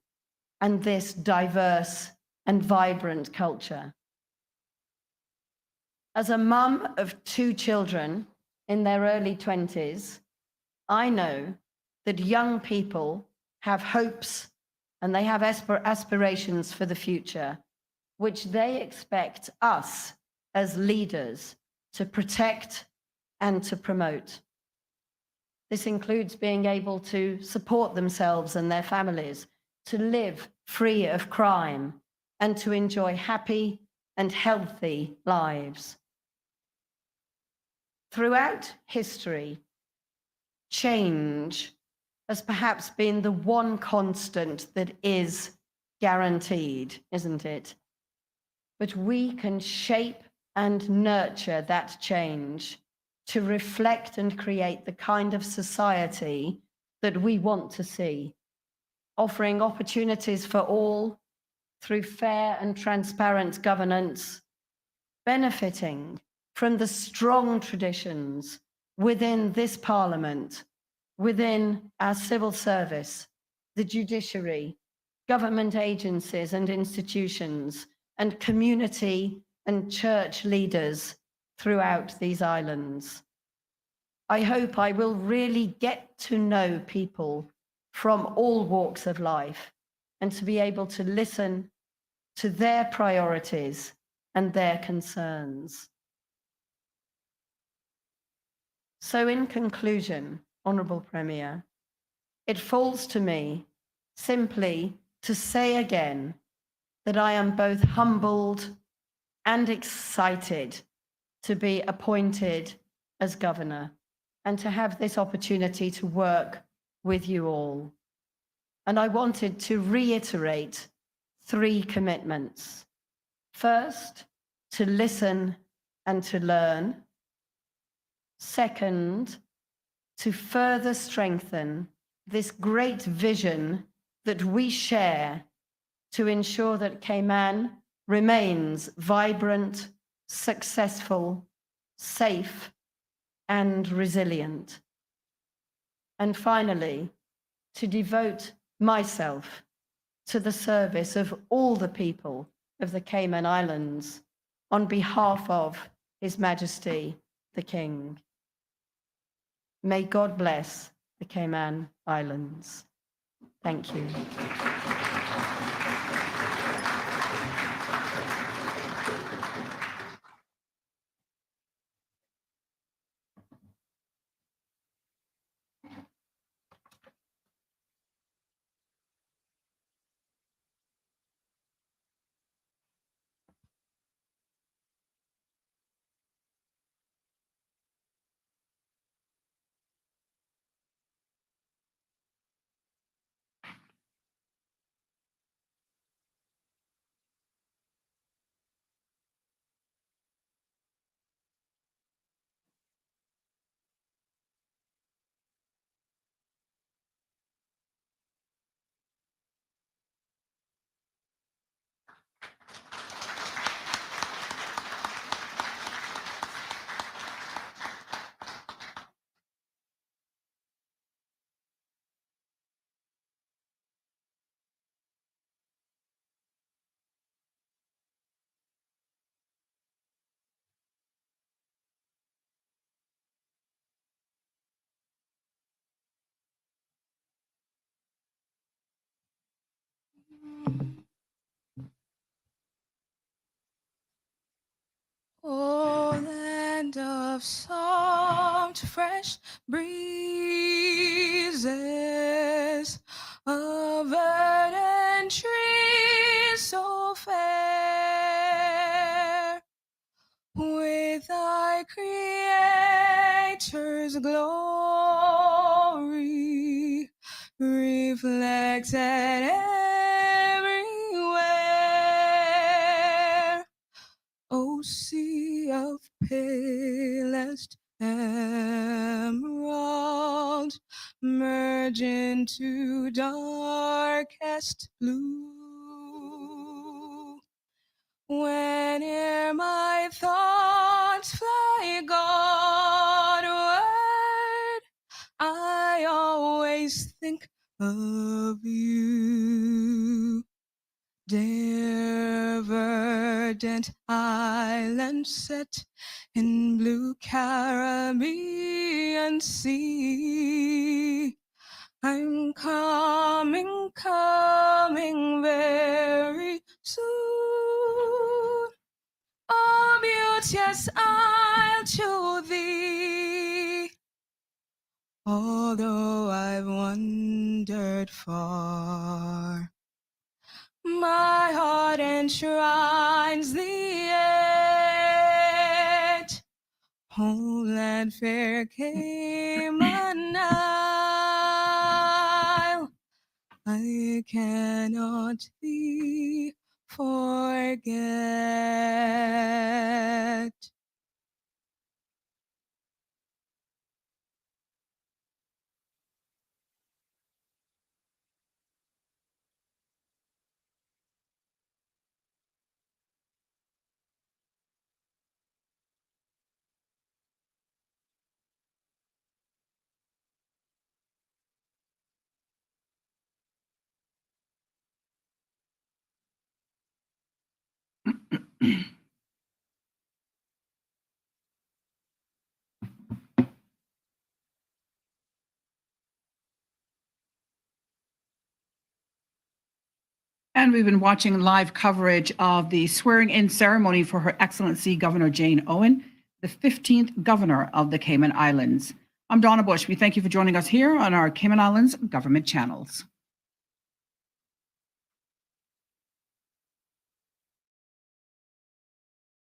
and this diverse and vibrant culture. As a mum of 2 children in their early 20s, I know that young people have hopes and they have aspirations for the future, which they expect us as leaders to protect and to promote. This includes being able to support themselves and their families, to live free of crime, and to enjoy happy and healthy lives. Throughout history, change has perhaps been the one constant that is guaranteed, isn't it? But we can shape and nurture that change to reflect and create the kind of society that we want to see, offering opportunities for all through fair and transparent governance, benefiting from the strong traditions within this Parliament, within our civil service, the judiciary, government agencies and institutions, and community and church leaders throughout these islands. I hope I will really get to know people from all walks of life and to be able to listen to their priorities and their concerns. So in conclusion, Honourable Premier, it falls to me simply to say again that I am both humbled and excited to be appointed as governor and to have this opportunity to work with you all. And I wanted to reiterate 3 commitments. First, to listen and to learn. Second, to further strengthen this great vision that we share to ensure that Cayman remains vibrant, successful, safe, and resilient. And finally, to devote myself to the service of all the people of the Cayman Islands on behalf of His Majesty the King. May God bless the Cayman Islands. Thank you. Oh, land of soft, fresh breezes, of verdant trees so fair, with thy Creator's glory reflected everywhere. O sea of palest emerald, merge into darkest blue. Whene'er my thoughts fly Godward, I always think of you. Dear verdant island set in blue Caribbean Sea, I'm coming, coming very soon. Oh, beauteous isle, to thee, although I've wandered far, my heart enshrines thee yet. Homeland fair Cayman Isle, I cannot thee forget. And we've been watching live coverage of the swearing-in ceremony for Her Excellency Governor Jane Owen, the 15th Governor of the Cayman Islands. I'm Donna Bush. We thank you for joining us here on our Cayman Islands government channels.